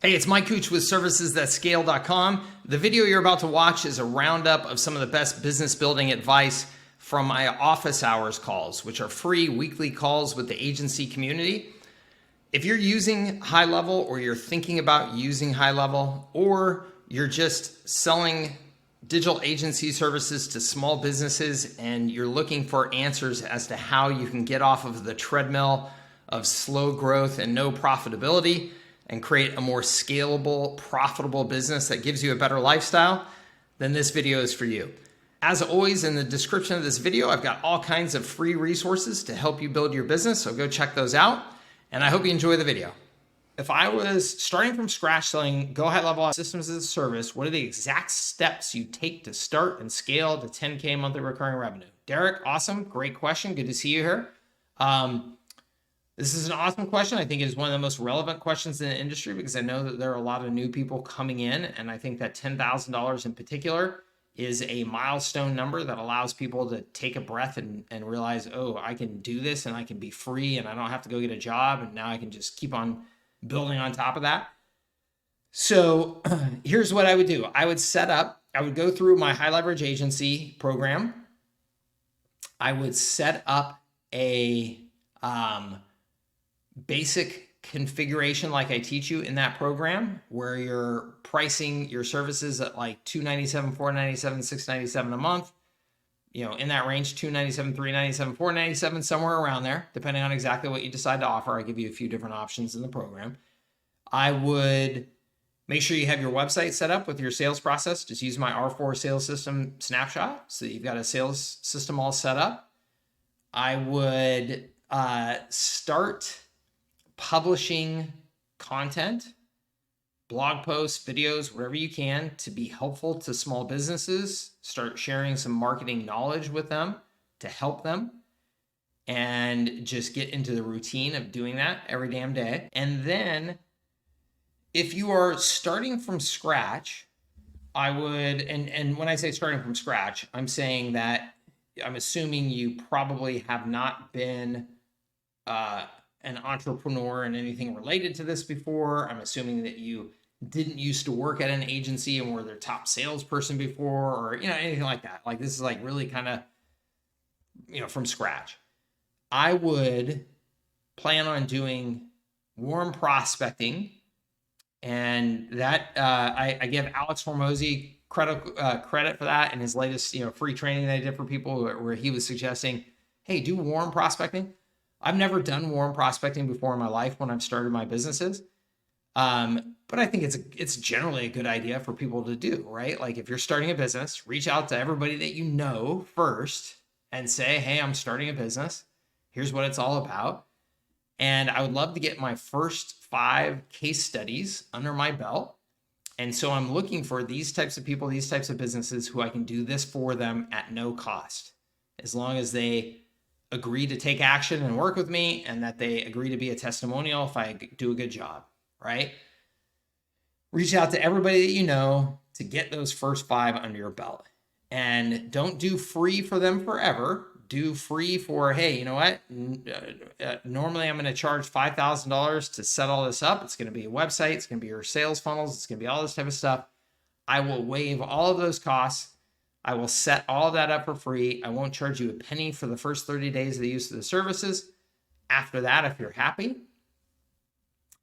Hey, it's Mike Cooch with servicesthatscale.com. The video you're about to watch is a roundup of some of the best business building advice from my office hours calls, which are free weekly calls with the agency community. If you're using HighLevel or you're thinking about using HighLevel, or you're just selling digital agency services to small businesses and you're looking for answers as to how you can get off of the treadmill of slow growth and no profitability and create a more scalable, profitable business that gives you a better lifestyle, then this video is for you. As always, in the description of this video, I've got all kinds of free resources to help you build your business, so go check those out, and I hope you enjoy the video. If I was starting from scratch selling GoHighLevel systems as a service, what are the exact steps you take to start and scale to 10K monthly recurring revenue? Derek, awesome, great question, good to see you here. This is an awesome question. I think it is one of the most relevant questions in the industry because I know that there are a lot of new people coming in, and I think that $10,000 in particular is a milestone number that allows people to take a breath and realize, oh, I can do this and I can be free and I don't have to go get a job, and now I can just keep on building on top of that. So here's what I would do. I would go through my HighLevel Agency program. I would set up a basic configuration like I teach you in that program, where you're pricing your services at like $297, $497, $697 a month, in that range, $297, $397, $497, somewhere around there, depending on exactly what you decide to offer. I give you a few different options in the program. I would make sure you have your website set up with your sales process. Just use my R4 sales system snapshot so that you've got a sales system all set up. I would start publishing content, blog posts, videos, whatever you can to be helpful to small businesses. Start sharing some marketing knowledge with them to help them, and just get into the routine of doing that every damn day. And then if you are starting from scratch, I would, and when I say starting from scratch, I'm saying that I'm assuming you probably have not been an entrepreneur and anything related to this before. I'm assuming that you didn't used to work at an agency and were their top salesperson before, or anything like that. Like, this is like really kind of from scratch. I would plan on doing warm prospecting, and that I give Alex Hormozy credit for that in his latest free training that I did for people, where he was suggesting, hey, do warm prospecting. I've never done warm prospecting before in my life when I've started my businesses. But I think it's generally a good idea for people to do, right? Like, if you're starting a business, reach out to everybody that you know first and say, hey, I'm starting a business. Here's what it's all about. And I would love to get my first 5 case studies under my belt. And so I'm looking for these types of people, these types of businesses who I can do this for them at no cost, as long as they agree to take action and work with me, and that they agree to be a testimonial if I do a good job, right? Reach out to everybody that you know to get those first 5 under your belt. And don't do free for them forever. Do free for, hey, you know what? Normally I'm going to charge $5,000 to set all this up. It's going to be a website. It's going to be your sales funnels. It's going to be all this type of stuff. I will waive all of those costs. I will set all of that up for free. I won't charge you a penny for the first 30 days of the use of the services. After that, if you're happy,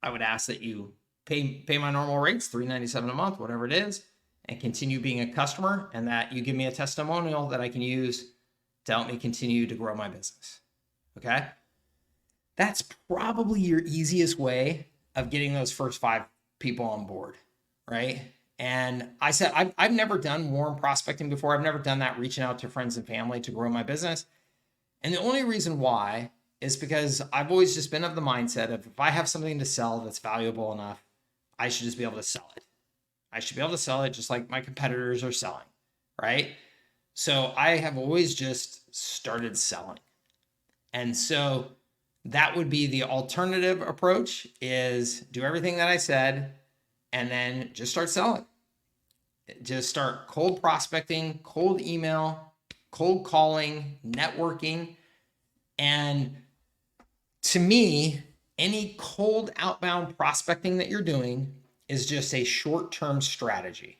I would ask that you pay my normal rates, $397 a month, whatever it is, and continue being a customer, and that you give me a testimonial that I can use to help me continue to grow my business. Okay? That's probably your easiest way of getting those first 5 people on board, right? And I said, I've never done warm prospecting before. I've never done that, reaching out to friends and family to grow my business. And the only reason why is because I've always just been of the mindset of, if I have something to sell that's valuable enough, I should just be able to sell it. I should be able to sell it just like my competitors are selling, right? So I have always just started selling. And so that would be the alternative approach, is do everything that I said and then just start selling. Just start cold prospecting, cold email, cold calling, networking. And to me, any cold outbound prospecting that you're doing is just a short-term strategy.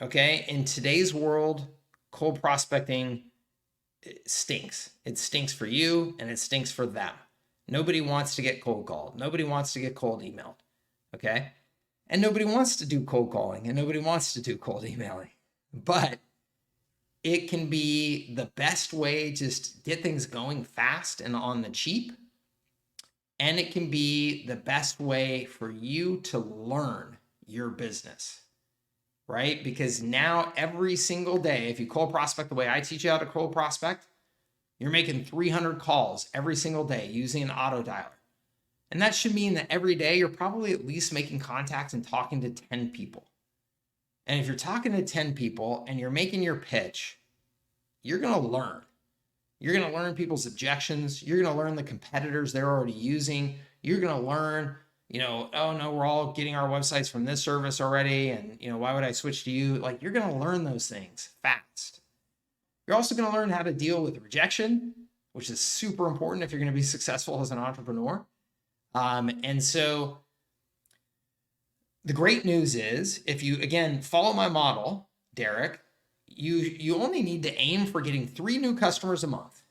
Okay. In today's world, cold prospecting stinks. It stinks for you and it stinks for them. Nobody wants to get cold called. Nobody wants to get cold emailed. Okay. And nobody wants to do cold calling and nobody wants to do cold emailing. But it can be the best way just to get things going fast and on the cheap. And it can be the best way for you to learn your business, right? Because now every single day, if you cold prospect the way I teach you how to cold prospect, you're making 300 calls every single day using an auto dialer. And that should mean that every day you're probably at least making contacts and talking to 10 people. And if you're talking to 10 people and you're making your pitch, you're going to learn. You're going to learn people's objections. You're going to learn the competitors they're already using. You're going to learn, oh no, we're all getting our websites from this service already. And, why would I switch to you? Like, you're going to learn those things fast. You're also going to learn how to deal with rejection, which is super important if you're going to be successful as an entrepreneur. And so the great news is, if you, again, follow my model, Derek, you only need to aim for getting 3 new customers a month.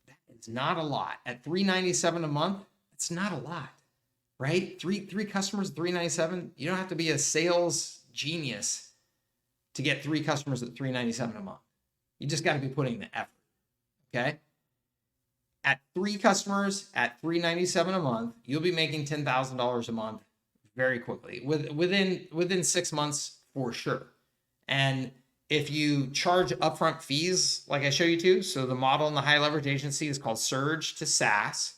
That is not a lot. At $397 a month, it's not a lot, right? Three customers at $397. You don't have to be a sales genius to get 3 customers at $397 a month. You just got to be putting the effort, okay? At 3 customers at $397 a month, you'll be making $10,000 a month very quickly, within 6 months for sure. And if you charge upfront fees, like I show you to, so the model in the high leverage agency is called Surge to SaaS.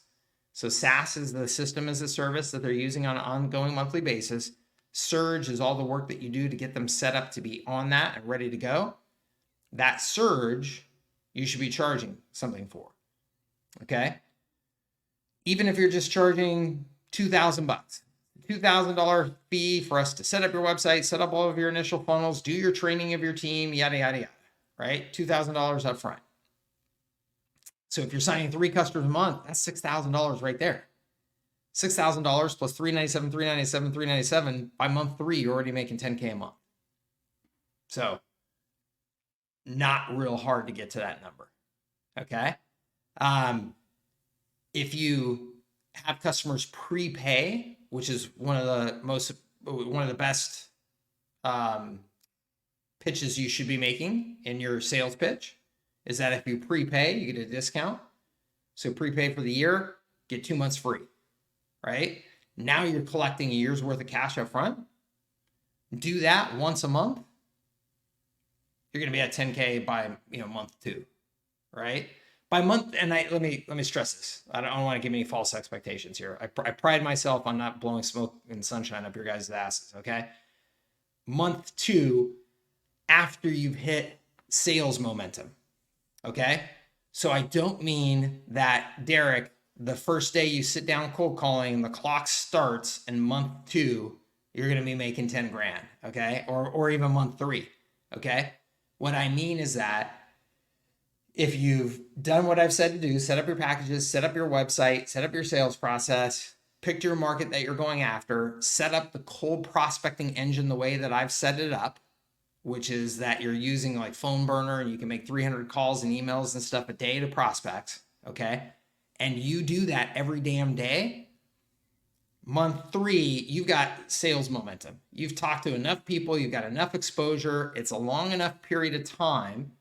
So SaaS is the system as a service that they're using on an ongoing monthly basis. Surge is all the work that you do to get them set up to be on that and ready to go. That surge, you should be charging something for. Okay. Even if you're just charging $2,000, $2,000 fee for us to set up your website, set up all of your initial funnels, do your training of your team, yada, yada, yada, right? $2,000 up front. So if you're signing 3 customers a month, that's $6,000 right there. $6,000 plus $397, $397, $397. By month 3, you're already making $10K a month. So not real hard to get to that number. Okay. If you have customers prepay, which is one of the best pitches you should be making in your sales pitch, is that if you prepay, you get a discount. So prepay for the year, get 2 months free, right? Now you're collecting a year's worth of cash up front. Do that once a month. You're going to be at 10K by month 2, right? By month, and let me stress this. I don't want to give any false expectations here. I pride myself on not blowing smoke and sunshine up your guys' asses, okay? Month 2, after you've hit sales momentum, okay? So I don't mean that, Derek, the first day you sit down cold calling and the clock starts in month 2, you're going to be making 10 grand, okay? Or even month 3, okay? What I mean is that if you've done what I've said to do, set up your packages, set up your website, set up your sales process, picked your market that you're going after, set up the cold prospecting engine the way that I've set it up, which is that you're using like phone burner and you can make 300 calls and emails and stuff a day to prospects, okay? And you do that every damn day. Month 3, you've got sales momentum. You've talked to enough people, you've got enough exposure. It's a long enough period of time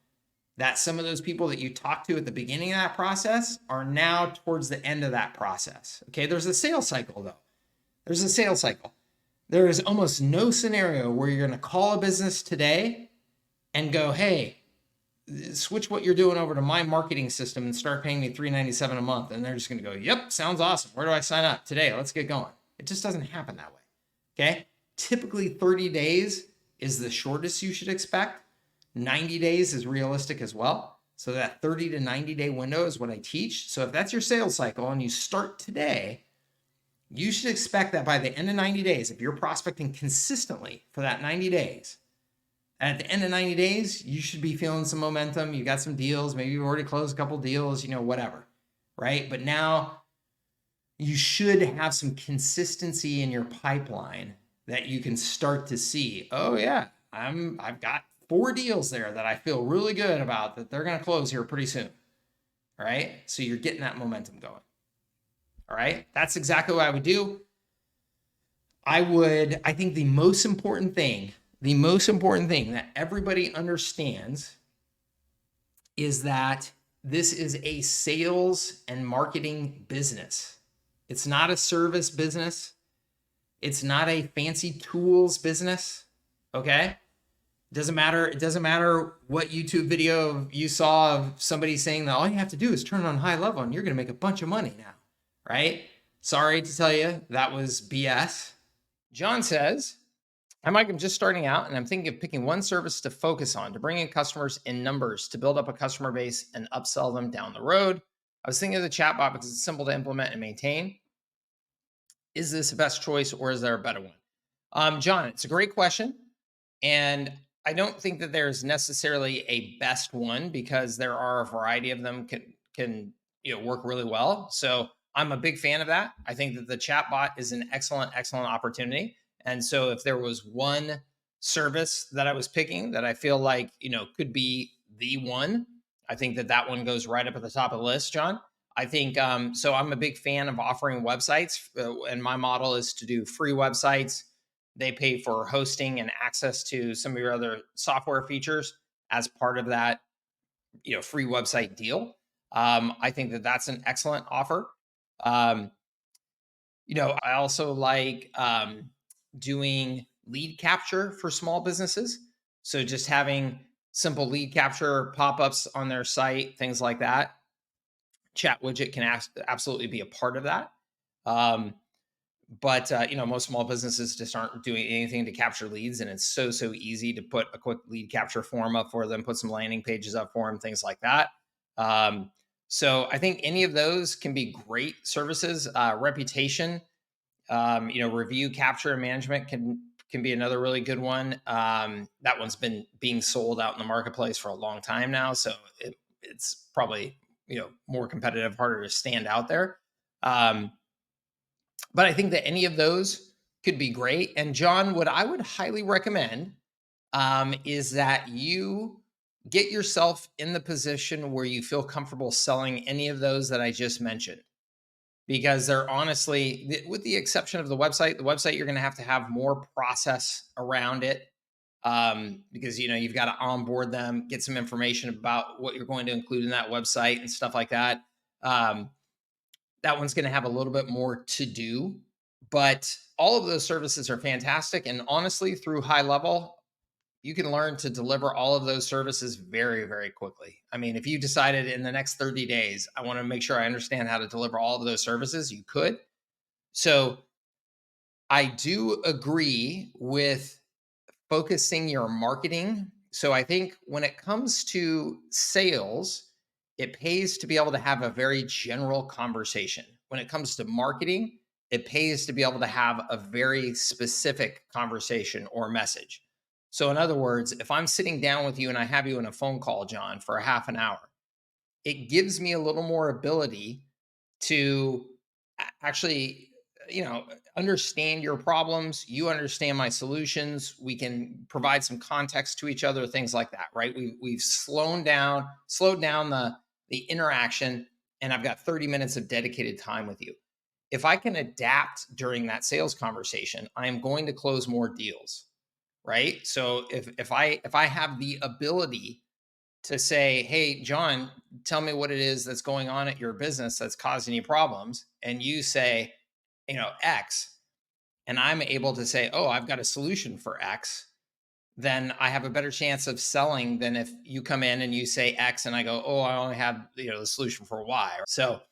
that some of those people that you talked to at the beginning of that process are now towards the end of that process. Okay, there's a sales cycle though. There's a sales cycle. There is almost no scenario where you're going to call a business today and go, hey, switch what you're doing over to my marketing system and start paying me $397 a month. And they're just going to go, yep, sounds awesome. Where do I sign up? Today, let's get going. It just doesn't happen that way. Okay, typically 30 days is the shortest you should expect. 90 days is realistic as well. So that 30 to 90 day window is what I teach. So if that's your sales cycle and you start today, you should expect that by the end of 90 days, if you're prospecting consistently for that 90 days, at the end of 90 days, you should be feeling some momentum. You got some deals. Maybe you've already closed a couple deals, whatever, right? But now you should have some consistency in your pipeline that you can start to see, oh yeah, I've got 4 deals there that I feel really good about that they're going to close here pretty soon. All right. So you're getting that momentum going. All right. That's exactly what I would do. I think the most important thing that everybody understands is that this is a sales and marketing business. It's not a service business. It's not a fancy tools business. Okay. It doesn't matter what YouTube video you saw of somebody saying that all you have to do is turn on HighLevel and you're going to make a bunch of money now. Right. Sorry to tell you, that was BS. John says, "Hi, Mike. I'm just starting out and I'm thinking of picking one service to focus on to bring in customers in numbers to build up a customer base and upsell them down the road. I was thinking of the chatbot because it's simple to implement and maintain. Is this the best choice or is there a better one?" John, it's a great question. And I don't think that there's necessarily a best one because there are a variety of them can work really well. So I'm a big fan of that. I think that the chatbot is an excellent opportunity. And so if there was one service that I was picking that I feel like could be the one, I think that that one goes right up at the top of the list, John. I think so. I'm a big fan of offering websites, and my model is to do free websites. They pay for hosting and access to some of your other software features as part of that, free website deal. I think that that's an excellent offer. Um, I also like doing lead capture for small businesses. So just having simple lead capture pop-ups on their site, things like that. Chat widget can absolutely be a part of that. But most small businesses just aren't doing anything to capture leads, and it's so easy to put a quick lead capture form up for them, put some landing pages up for them, things like that. So I think any of those can be great services. Reputation, review capture and management can be another really good one. That one's been being sold out in the marketplace for a long time now, so it's probably more competitive, harder to stand out there. But I think that any of those could be great. And John, what I would highly recommend is that you get yourself in the position where you feel comfortable selling any of those that I just mentioned. Because they're honestly, with the exception of the website you're going to have more process around it, because you've got to onboard them, get some information about what you're going to include in that website and stuff like that. That one's going to have a little bit more to do, but all of those services are fantastic. And honestly, through HighLevel, you can learn to deliver all of those services very quickly. I mean, if you decided in the next 30 days, I want to make sure I understand how to deliver all of those services, you could. So I do agree with focusing your marketing. So I think when it comes to sales, it pays to be able to have a very general conversation. When it comes to marketing, it pays to be able to have a very specific conversation or message. So, in other words, if I'm sitting down with you and I have you in a phone call, John, for a half an hour, it gives me a little more ability to actually understand your problems, you understand my solutions, we can provide some context to each other, things like that, right? We've slowed down the interaction, and I've got 30 minutes of dedicated time with you. If I can adapt during that sales conversation, I am going to close more deals, right? So if I have the ability to say, "Hey, John, tell me what it is that's going on at your business that's causing you problems," and you say, X, and I'm able to say, "Oh, I've got a solution for X," then I have a better chance of selling than if you come in and you say X and I go, "Oh, I only have the solution for Y." So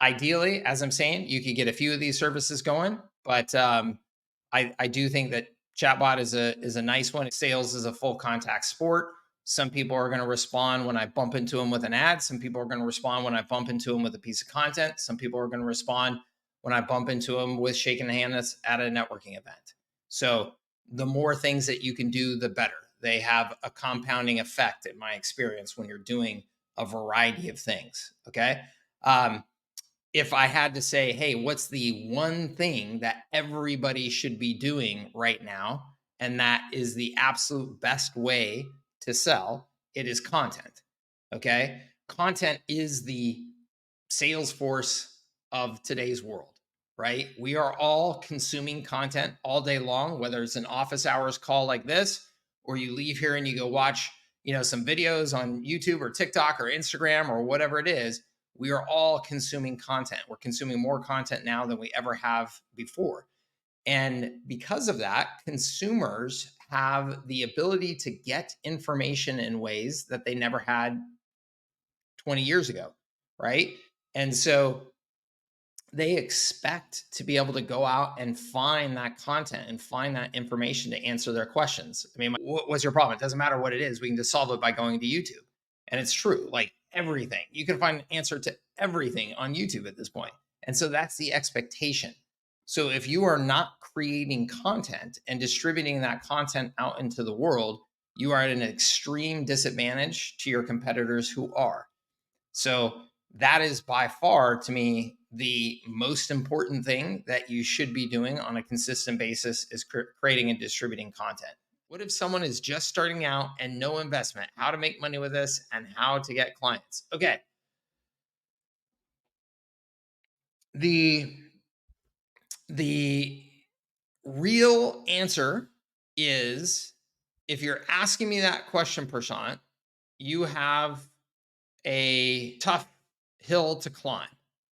ideally, as I'm saying, you could get a few of these services going, but I do think that chatbot is a nice one. Sales is a full contact sport. Some people are going to respond when I bump into them with an ad. Some people are going to respond when I bump into them with a piece of content. Some people are going to respond when I bump into them with shaking hands at a networking event. So the more things that you can do, the better. They have a compounding effect, in my experience, when you're doing a variety of things. Okay. if I had to say, hey, what's the one thing that everybody should be doing right now? And that is the absolute best way to sell, it is content. Okay. Content is the sales force of today's world, right? We are all consuming content all day long, whether it's an office hours call like this, or you leave here and you go watch, some videos on YouTube or TikTok or Instagram or whatever it is. We are all consuming content. We're consuming more content now than we ever have before. And because of that, consumers have the ability to get information in ways that they never had 20 years ago, right? And so they expect to be able to go out and find that content and find that information to answer their questions. I mean, what's your problem? It doesn't matter what it is. We can just solve it by going to YouTube. And it's true, like everything. You can find an answer to everything on YouTube at this point. And so that's the expectation. So if you are not creating content and distributing that content out into the world, you are at an extreme disadvantage to your competitors who are. So that is by far, to me, the most important thing that you should be doing on a consistent basis is creating and distributing content. What if someone is just starting out and no investment? How to make money with this and how to get clients? Okay. The the real answer is, if you're asking me that question, Prashant, you have a tough hill to climb.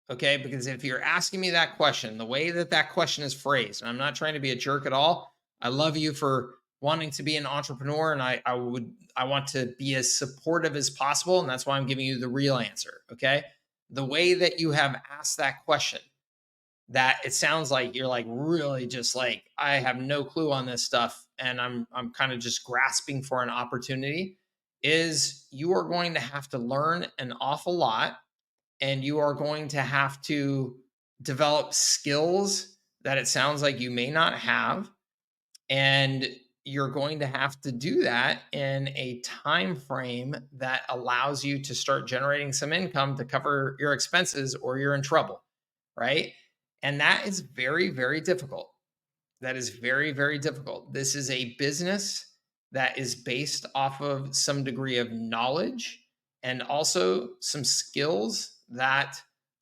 Okay. Because if you're asking me that question, the way that that question is phrased, and I'm not trying to be a jerk at all. I love you for wanting to be an entrepreneur, and I want to be as supportive as possible. And that's why I'm giving you the real answer. Okay. The way that you have asked that question, that it sounds like you're like really just like, I have no clue on this stuff and I'm kind of just grasping for an opportunity, is you are going to have to learn an awful lot, and you are going to have to develop skills that it sounds like you may not have, and you're going to have to do that in a time frame that allows you to start generating some income to cover your expenses, or you're in trouble, right? And that is very, very difficult. That is very, very difficult. This is a business that is based off of some degree of knowledge and also some skills that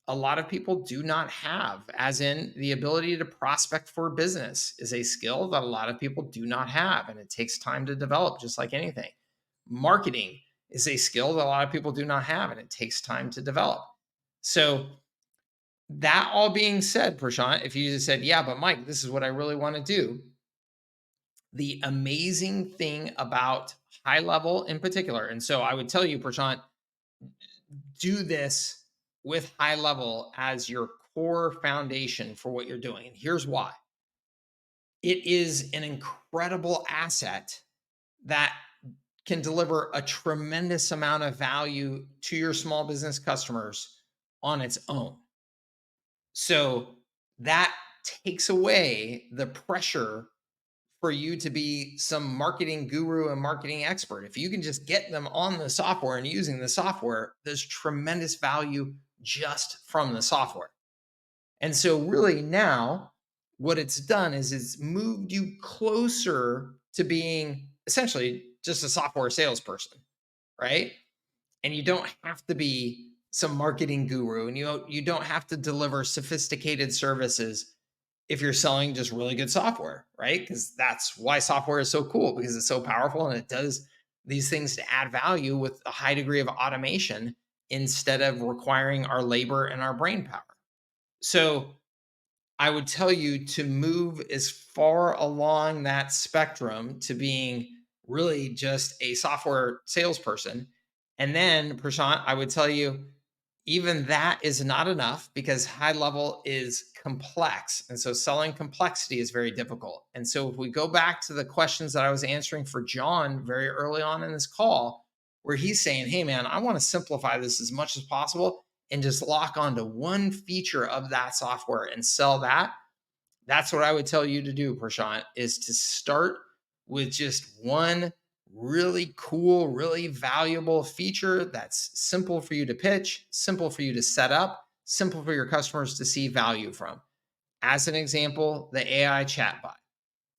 a lot of people do not have, as in the ability to prospect for business is a skill that a lot of people do not have, and it takes time to develop, just like anything. Marketing is a skill that a lot of people do not have, and it takes time to develop. So, that all being said, Prashant, if you just said, yeah, but Mike, this is what I really want to do. The amazing thing about HighLevel in particular, and so I would tell you, Prashant, do this with HighLevel as your core foundation for what you're doing. And here's why: it is an incredible asset that can deliver a tremendous amount of value to your small business customers on its own. So that takes away the pressure for you to be some marketing guru and marketing expert. If you can just get them on the software and using the software, there's tremendous value just from the software. And so, really, now what it's done is it's moved you closer to being essentially just a software salesperson, right? And you don't have to be some marketing guru, and you don't have to deliver sophisticated services if you're selling just really good software, right? Because that's why software is so cool, because it's so powerful and it does these things to add value with a high degree of automation instead of requiring our labor and our brain power. So I would tell you to move as far along that spectrum to being really just a software salesperson. And then, Prashant, I would tell you, even that is not enough, because HighLevel is complex. And so selling complexity is very difficult. And so if we go back to the questions that I was answering for John very early on in this call, where he's saying, hey, man, I want to simplify this as much as possible and just lock onto one feature of that software and sell that. That's what I would tell you to do, Prashant, is to start with just one really cool, really valuable feature that's simple for you to pitch, simple for you to set up, simple for your customers to see value from. As an example, the AI chatbot.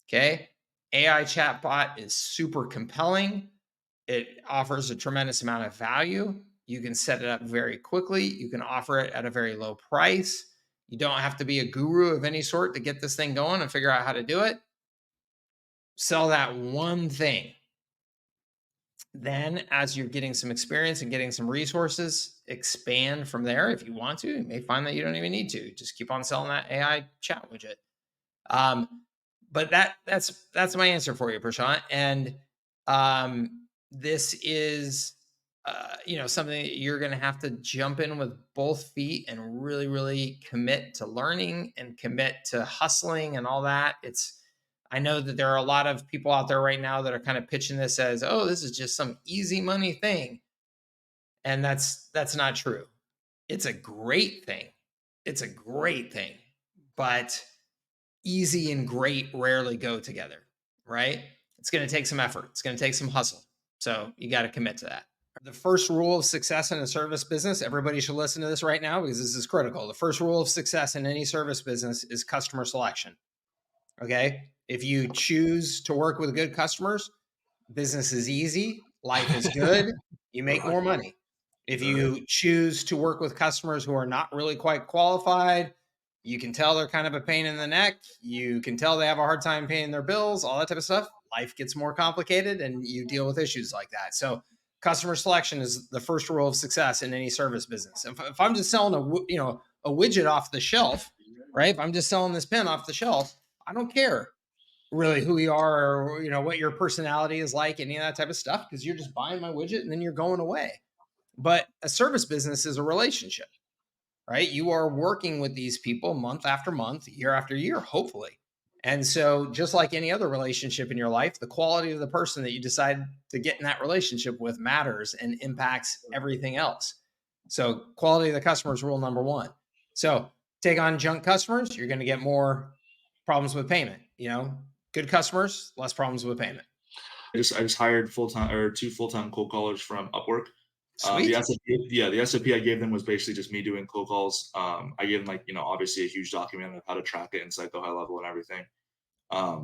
Okay. AI chatbot is super compelling. It offers a tremendous amount of value. You can set it up very quickly. You can offer it at a very low price. You don't have to be a guru of any sort to get this thing going and figure out how to do it. Sell that one thing. Then, as you're getting some experience and getting some resources, expand from there if you want to. You may find that you don't even need to. Just keep on selling that AI chat widget. Um, but that's my answer for you, Prashant. And this is something that you're going to have to jump in with both feet and really, really commit to learning and commit to hustling and all that. I know that there are a lot of people out there right now that are kind of pitching this as, oh, this is just some easy money thing. And that's not true. It's a great thing. It's a great thing. But easy and great rarely go together, right? It's going to take some effort. It's going to take some hustle. So you got to commit to that. The first rule of success in a service business, everybody should listen to this right now because this is critical. The first rule of success in any service business is customer selection. Okay. If you choose to work with good customers, business is easy, life is good, you make more money. If you choose to work with customers who are not really quite qualified, you can tell they're kind of a pain in the neck. You can tell they have a hard time paying their bills, all that type of stuff. Life gets more complicated and you deal with issues like that. So customer selection is the first rule of success in any service business. If I'm just selling a widget off the shelf, right? If I'm just selling this pen off the shelf, I don't care really who you are or what your personality is like, any of that type of stuff, because you're just buying my widget and then you're going away. But a service business is a relationship, right? You are working with these people month after month, year after year, hopefully. And so just like any other relationship in your life, the quality of the person that you decide to get in that relationship with matters and impacts everything else. So quality of the customer is rule number one. So take on junk customers, you're going to get more problems with payment. Good customers, less problems with payment. I just hired two full-time cold callers from Upwork. The Sweet. SOP, yeah, the SOP I gave them was basically just me doing cold calls. I gave them obviously a huge document of how to track it inside GoHighLevel and everything. I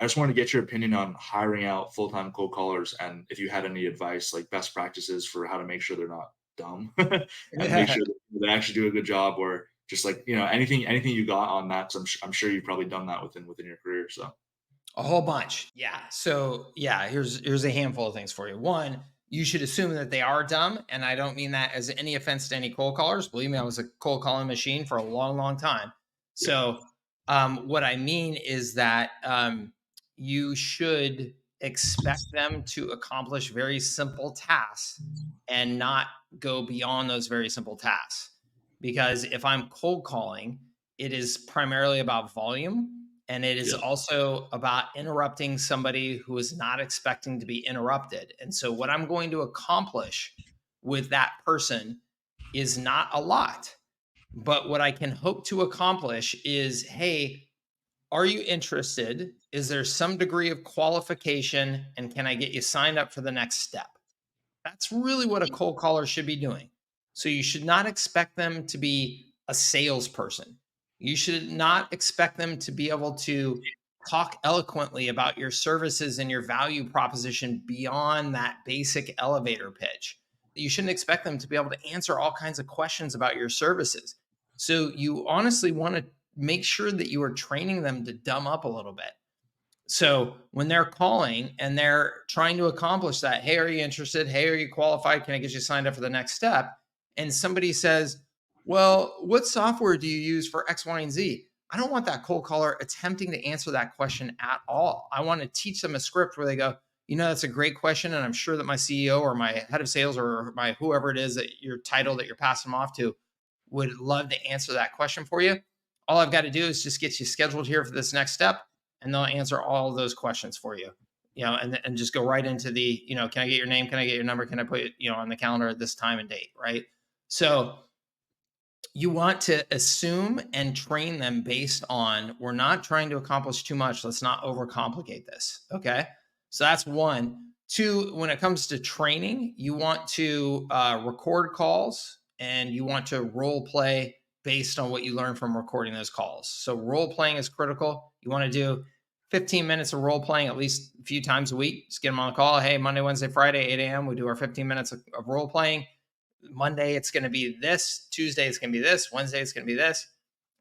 just wanted to get your opinion on hiring out full-time cold callers and if you had any advice, like best practices for how to make sure they're not dumb and make Yeah. sure that they actually do a good job, or just anything you got on that. 'Cause I'm sure you've probably done that within your career. So A whole bunch. Yeah. So yeah, here's a handful of things for you. One, you should assume that they are dumb. And I don't mean that as any offense to any cold callers. Believe me, I was a cold calling machine for a long, long time. yeah, So what I mean is that you should expect them to accomplish very simple tasks and not go beyond those very simple tasks. Because if I'm cold calling, it is primarily about volume, and it is yeah, also about interrupting somebody who is not expecting to be interrupted. And so, what I'm going to accomplish with that person is not a lot. But what I can hope to accomplish is, hey, are you interested? Is there some degree of qualification? And can I get you signed up for the next step? That's really what a cold caller should be doing. So you should not expect them to be a salesperson. You should not expect them to be able to talk eloquently about your services and your value proposition beyond that basic elevator pitch. You shouldn't expect them to be able to answer all kinds of questions about your services. So you honestly want to make sure that you are training them to dumb up a little bit. So when they're calling and they're trying to accomplish that, hey, are you interested? Hey, are you qualified? Can I get you signed up for the next step? And somebody says, well, what software do you use for X, Y, and Z? I don't want that cold caller attempting to answer that question at all. I want to teach them a script where they go, that's a great question. And I'm sure that my CEO or my head of sales or my whoever it is that your title that you're passing them off to would love to answer that question for you. All I've got to do is just get you scheduled here for this next step, and they'll answer all of those questions for you. And just go right into the, can I get your name? Can I get your number? Can I put it, on the calendar at this time and date? Right. So you want to assume and train them based on, we're not trying to accomplish too much. Let's not overcomplicate this. Okay. So that's one. Two, when it comes to training, you want to record calls and you want to role play based on what you learn from recording those calls. So role playing is critical. You want to do 15 minutes of role playing at least a few times a week. Just get them on the call. Hey, Monday, Wednesday, Friday, 8 a.m. We do our 15 minutes of role playing. Monday, it's going to be this. Tuesday, it's going to be this. Wednesday, it's going to be this.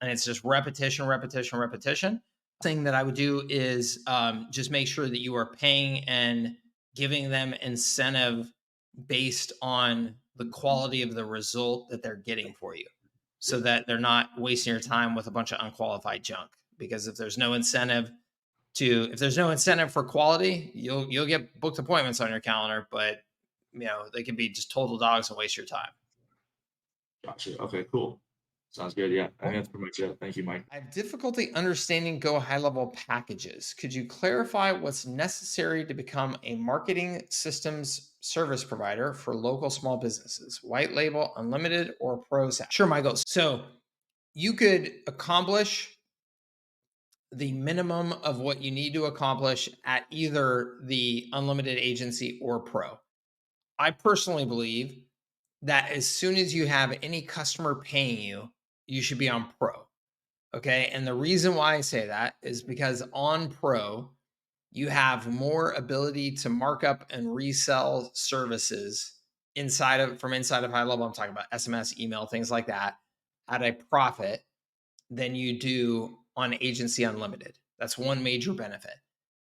And it's just repetition, repetition, repetition. Thing that I would do is just make sure that you are paying and giving them incentive based on the quality of the result that they're getting for you, so that they're not wasting your time with a bunch of unqualified junk. Because if there's no incentive for quality, you'll get booked appointments on your calendar, but they can be just total dogs and waste your time. Gotcha. Okay, cool. Sounds good. Yeah, I think Cool. that's pretty much it. Thank you, Mike. I have difficulty understanding Go high level packages. Could you clarify what's necessary to become a marketing systems service provider for local small businesses? White label, unlimited, or pro SaaS? Sure, Michael. So you could accomplish the minimum of what you need to accomplish at either the unlimited agency or pro. I personally believe that as soon as you have any customer paying you, you should be on pro. Okay. And the reason why I say that is because on pro, you have more ability to mark up and resell services inside of high level. I'm talking about SMS, email, things like that at a profit than you do on agency unlimited. That's one major benefit.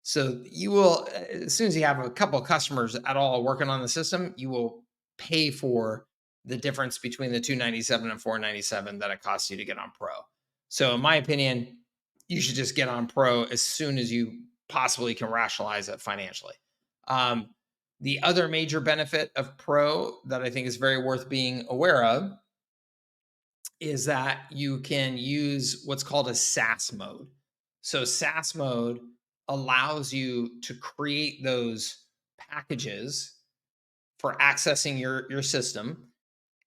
So you will, as soon as you have a couple of customers at all working on the system, you will pay for the difference between the 297 and 497 that it costs you to get on pro. So in my opinion, you should just get on pro as soon as you possibly can rationalize it financially. The other major benefit of pro that I think is very worth being aware of is that you can use what's called a SaaS mode. So SaaS mode allows you to create those packages for accessing your system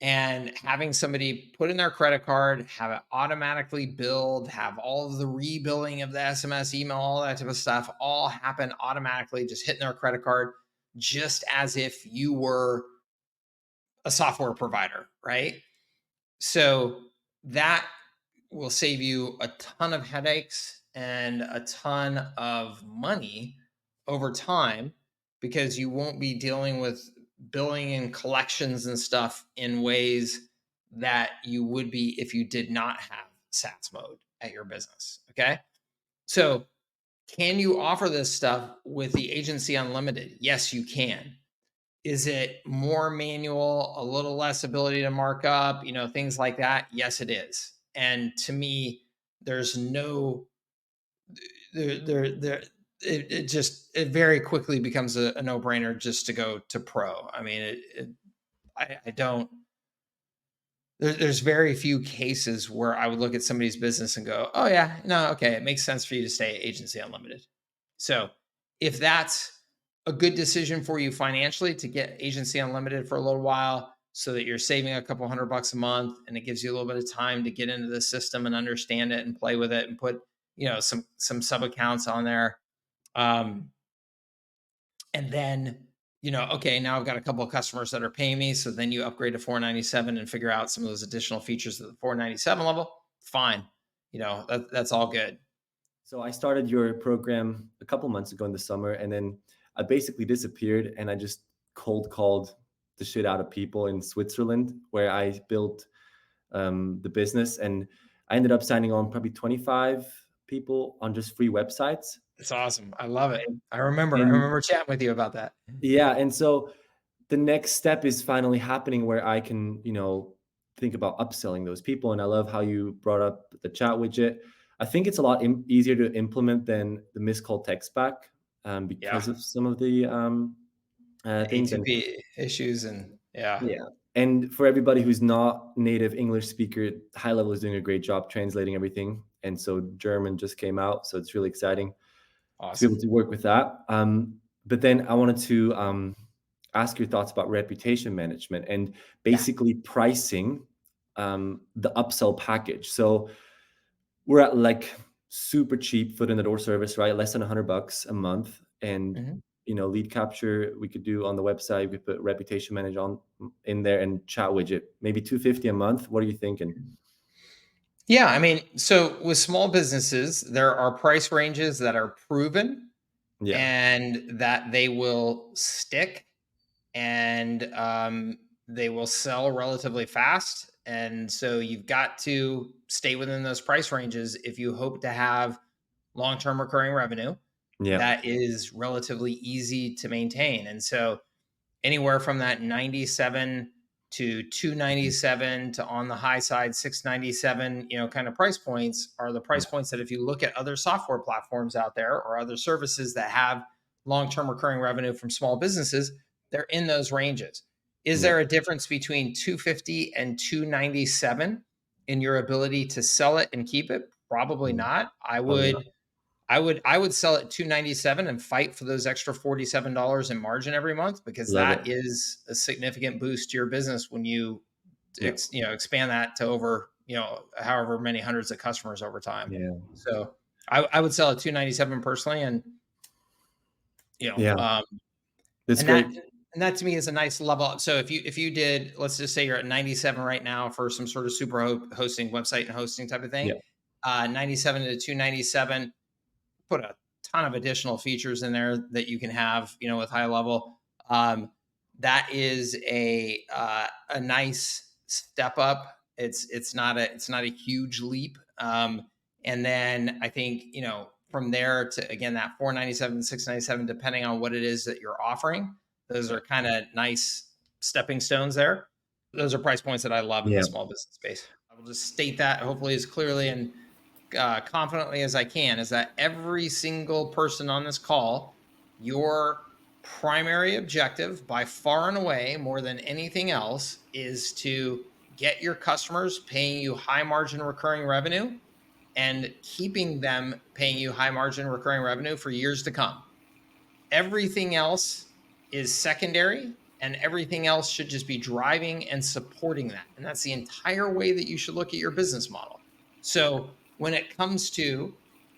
and having somebody put in their credit card, have it automatically billed, have all of the rebilling of the SMS, email, all that type of stuff all happen automatically, just hitting their credit card, just as if you were a software provider, right? So that will save you a ton of headaches and a ton of money over time, because you won't be dealing with billing and collections and stuff in ways that you would be if you did not have SaaS mode at your business. Okay. So, can you offer this stuff with the agency unlimited? Yes, you can. Is it more manual, a little less ability to mark up, things like that? Yes, it is. And to me, there's no there it very quickly becomes a no-brainer just to go to pro. I mean, I don't there's very few cases where I would look at somebody's business and go, "Oh yeah, no, okay, it makes sense for you to stay agency unlimited." So, if that's a good decision for you financially to get agency unlimited for a little while so that you're saving a couple $100 a month and it gives you a little bit of time to get into the system and understand it and play with it and put, some sub accounts on there. Um, and then, okay, now I've got a couple of customers that are paying me. So then you upgrade to 497 and figure out some of those additional features at the 497 level. Fine. That's all good. So I started your program a couple months ago in the summer, and then I basically disappeared and I just cold called the shit out of people in Switzerland where I built the business, and I ended up signing on probably 25 people on just free websites. It's awesome. I love it. And, I remember. I and remember chatting with you about that. yeah, and so the next step is finally happening where I can, think about upselling those people. And I love how you brought up the chat widget. I think it's a lot easier to implement than the missed call text back Yeah. because of some of the things. And A2P issues and yeah. yeah, and for everybody who's not native English speaker, HighLevel is doing a great job translating everything. And so German just came out, so it's really exciting to be able Awesome. to work with that. But then I wanted to ask your thoughts about reputation management and Yeah. basically pricing the upsell package. So we're at like super cheap foot in the door service, right? Less than $100 a month, and Mhm. lead capture we could do on the website. We could put reputation manager on in there and chat widget, maybe 250 a month. What are you thinking? Yeah, I mean, so with small businesses, there are price ranges that are proven Yeah. and that they will stick, and they will sell relatively fast. And so you've got to stay within those price ranges if you hope to have long-term recurring revenue Yeah. that is relatively easy to maintain. And so anywhere from that 97 to 297 to on the high side 697, kind of price points are the Yeah. price points that if you look at other software platforms out there or other services that have long-term recurring revenue from small businesses, they're in those ranges. Is Yeah. there a difference between 250 and 297 in your ability to sell it and keep it? Probably Mm. not. I Probably not. would I would sell at 297 and fight for those extra $47 in margin every month, because Love that it. is a significant boost to your business when you Yeah. expand that to over, however many hundreds of customers over time. Yeah. So I would sell at 297 personally, and you know, Yeah. um, It's and that great. and that to me is a nice level up. So if you did, let's just say you're at 97 right now for some sort of super hosting website and hosting type of thing, Yeah. 97 to 297, put a ton of additional features in there that you can have, with high level. Um, that is a nice step up. It's not a huge leap. And then I think, from there to again that 497, 697, depending on what it is that you're offering, those Yeah. are kind of nice stepping stones there. Those are price points that I love in the Yeah. small business space. I will just state that hopefully as clearly and confidently as I can, is that every single person on this call, your primary objective by far and away, more than anything else, is to get your customers paying you high margin recurring revenue and keeping them paying you high margin recurring revenue for years to come. Everything else is secondary, and everything else should just be driving and supporting that. And that's the entire way that you should look at your business model. So when it comes to,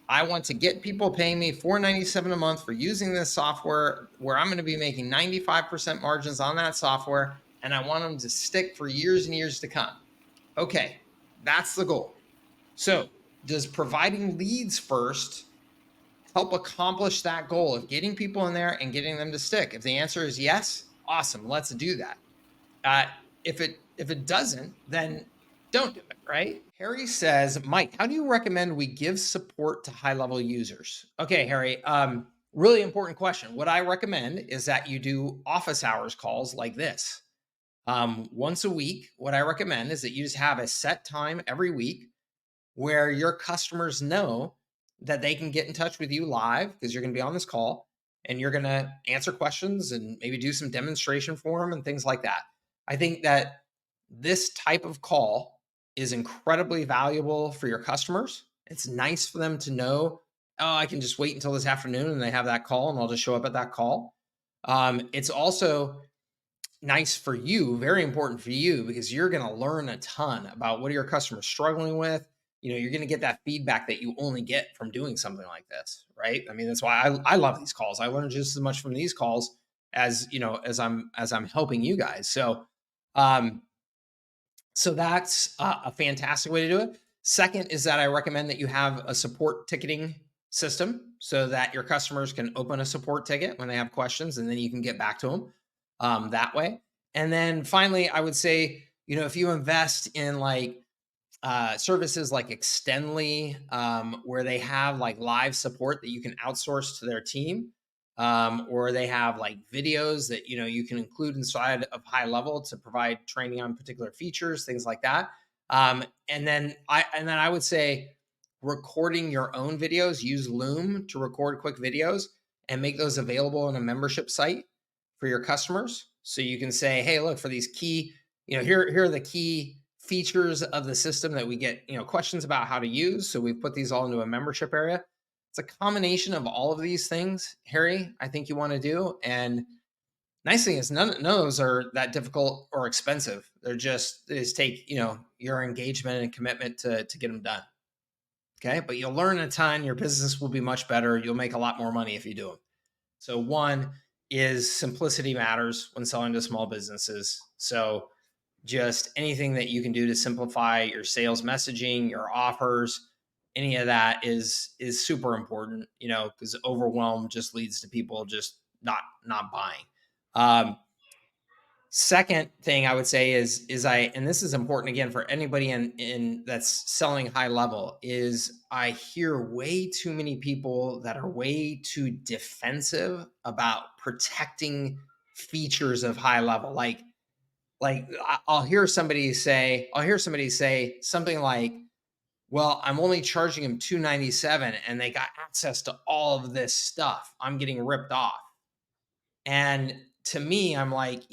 I want to get people paying me $497 a month for using this software where I'm going to be making 95% margins on that software, and I want them to stick for years and years to come. Okay, that's the goal. So does providing leads first help accomplish that goal of getting people in there and getting them to stick? If the answer is yes, awesome, let's do that. Uh, if it doesn't, then don't do it. Right? Harry says, Mike, how do you recommend we give support to high level users? Okay, Harry. Really important question. What I recommend is that you do office hours calls like this. Once a week, what I recommend is that you just have a set time every week where your customers know that they can get in touch with you live, because you're going to be on this call and you're going to answer questions and maybe do some demonstration for them and things like that. I think that this type of call is incredibly valuable for your customers. It's nice for them to know, oh, I can just wait until this afternoon and they have that call and I'll just show up at that call. It's also nice for you, very important for you, because you're going to learn a ton about what are your customers struggling with. You're going to get that feedback that you only get from doing something like this, right? I mean, that's why I love these calls. I learn just as much from these calls as I'm helping you guys. Um, so that's a fantastic way to do it. Second is that I recommend that you have a support ticketing system so that your customers can open a support ticket when they have questions, and then you can get back to them that way. And then finally, I would say, if you invest in like services like Extendly, where they have like live support that you can outsource to their team, or they have like videos that you can include inside of high level to provide training on particular features, things like that. And then I would say recording your own videos. Use Loom to record quick videos and make those available in a membership site for your customers. So you can say, hey, look, for these key, here are the key features of the system that we get, questions about how to use. So we've put these all into a membership area. It's a combination of all of these things, Harry, I think you want to do. And nice thing is none of those are that difficult or expensive. They just take, your engagement and commitment to get them done. Okay. But you'll learn a ton. Your business will be much better. You'll make a lot more money if you do them. So one is simplicity matters when selling to small businesses. So just anything that you can do to simplify your sales messaging, your offers, any of that is super important, because overwhelm just leads to people just not buying. Um, Second thing I would say is and this is important again for anybody in that's selling high level, is I hear way too many people that are way too defensive about protecting features of high level. I'll hear somebody say something like, well, I'm only charging them 297 and they got access to all of this stuff. I'm getting ripped off. And to me, I'm like,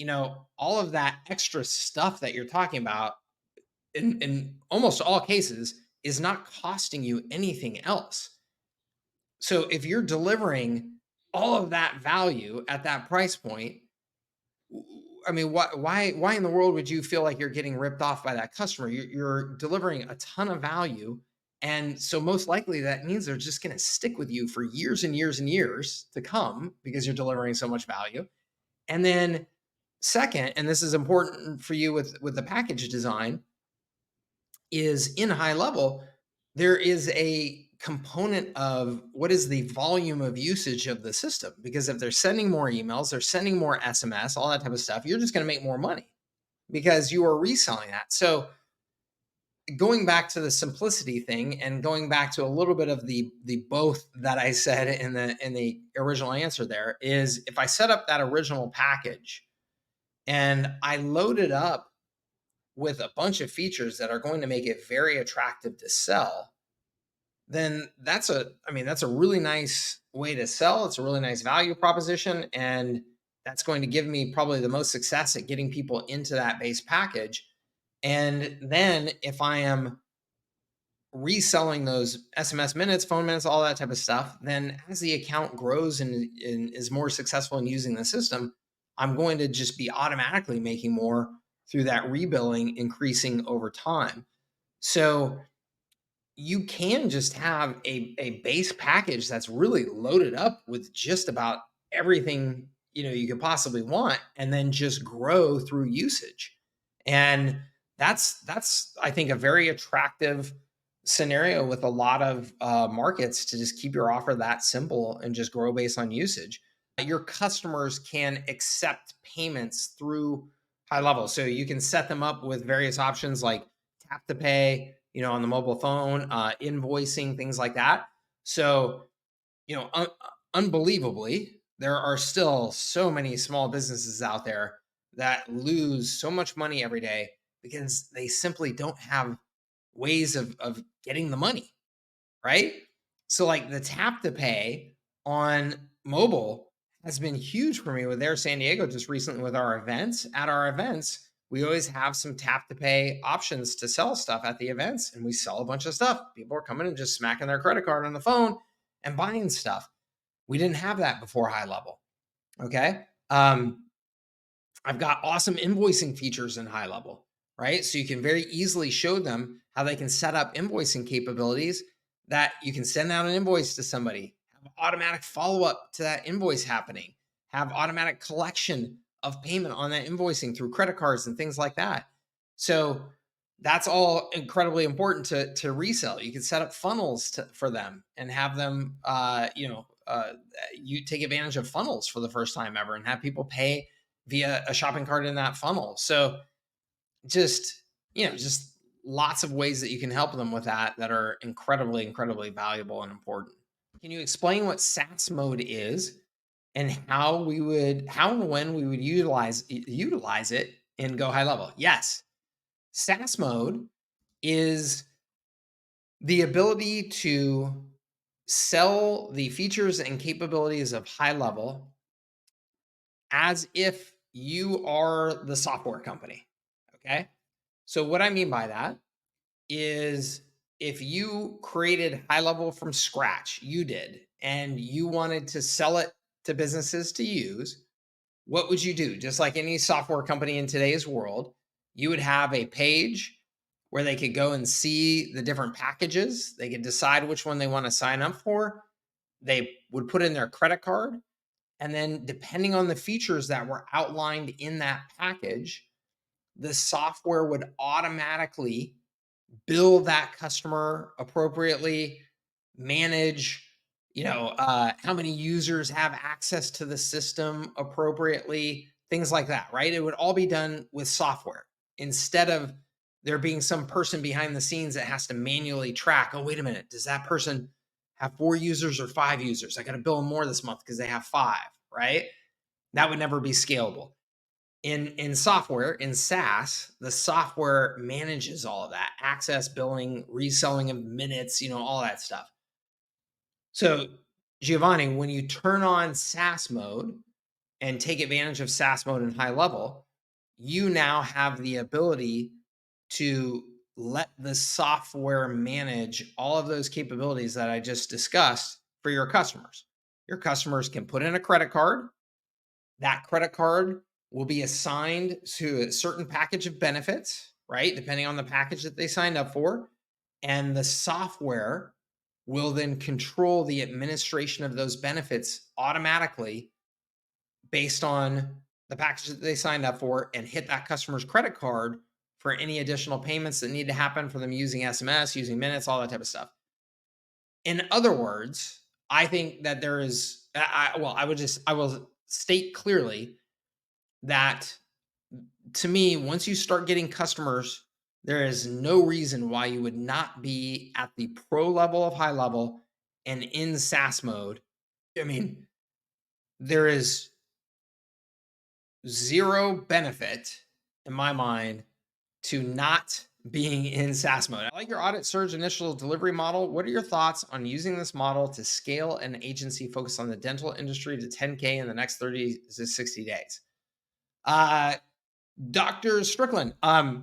all of that extra stuff that you're talking about in almost all cases is not costing you anything else. So if you're delivering all of that value at that price point, I mean, why in the world would you feel like you're getting ripped off by that customer? You're delivering a ton of value. And so most likely that means they're just going to stick with you for years and years and years to come because you're delivering so much value. And then second, and this is important for you with the package design, is in high level, there is a component of what is the volume of usage of the system. Because if they're sending more emails, they're sending more SMS, all that type of stuff, you're just going to make more money because you are reselling that. So going back to the simplicity thing and going back to a little bit of the both that I said in the original answer, there is, if I set up that original package and I load it up with a bunch of features that are going to make it very attractive to sell, then that's a really nice way to sell. It's a really nice value proposition. And that's going to give me probably the most success at getting people into that base package. And then if I am reselling those SMS minutes, phone minutes, all that type of stuff, then as the account grows and is more successful in using the system, I'm going to just be automatically making more through that rebilling increasing over time. So you can just have a base package that's really loaded up with just about everything you could possibly want, and then just grow through usage. And that's I think a very attractive scenario with a lot of markets, to just keep your offer that simple and just grow based on usage. Your customers can accept payments through high level, so you can set them up with various options like tap to pay, on the mobile phone, invoicing, things like that. So, unbelievably, there are still so many small businesses out there that lose so much money every day because they simply don't have ways of getting the money, right? So like the tap to pay on mobile has been huge for me with Air San Diego just recently with our events. At our events, we always have some tap to pay options to sell stuff at the events, and we sell a bunch of stuff. People are coming and just smacking their credit card on the phone and buying stuff. We didn't have that before high level. Okay. I've got awesome invoicing features in high level, right? So you can very easily show them how they can set up invoicing capabilities that you can send out an invoice to somebody, have automatic follow up to that invoice happening, have automatic collection of payment on that invoicing through credit cards and things like that. So that's all incredibly important to resell. You can set up funnels for them and have them, you take advantage of funnels for the first time ever and have people pay via a shopping cart in that funnel. So just lots of ways that you can help them with that are incredibly, incredibly valuable and important. Can you explain what SaaS mode is and how and when we would utilize it in Go High Level? Yes. SaaS mode is the ability to sell the features and capabilities of high level as if you are the software company. Okay. So, what I mean by that is, if you created high level from scratch, you did, and you wanted to sell it to businesses to use, what would you do? Just like any software company in today's world, you would have a page where they could go and see the different packages. They could decide which one they want to sign up for. They would put in their credit card. And then, depending on the features that were outlined in that package, the software would automatically bill that customer appropriately, manage, how many users have access to the system appropriately, things like that, right? It would all be done with software instead of there being some person behind the scenes that has to manually track. Oh, wait a minute. Does that person have 4 users or 5 users? I got to bill them more this month because they have 5, right? That would never be scalable. In software, in SaaS, the software manages all of that access, billing, reselling of minutes, all that stuff. So, Giovanni, when you turn on SaaS mode and take advantage of SaaS mode in HighLevel, you now have the ability to let the software manage all of those capabilities that I just discussed for your customers. Your customers can put in a credit card. That credit card will be assigned to a certain package of benefits, right? Depending on the package that they signed up for. And the software will then control the administration of those benefits automatically based on the package that they signed up for and hit that customer's credit card for any additional payments that need to happen for them using SMS, using minutes, all that type of stuff. In other words, I think that there is, I will state clearly that to me, once you start getting customers, there is no reason why you would not be at the pro level of HighLevel and in SaaS mode. I mean, there is zero benefit in my mind to not being in SaaS mode. I like your audit surge initial delivery model. What are your thoughts on using this model to scale an agency focused on the dental industry to 10K in the next 30 to 60 days? Dr. Strickland, I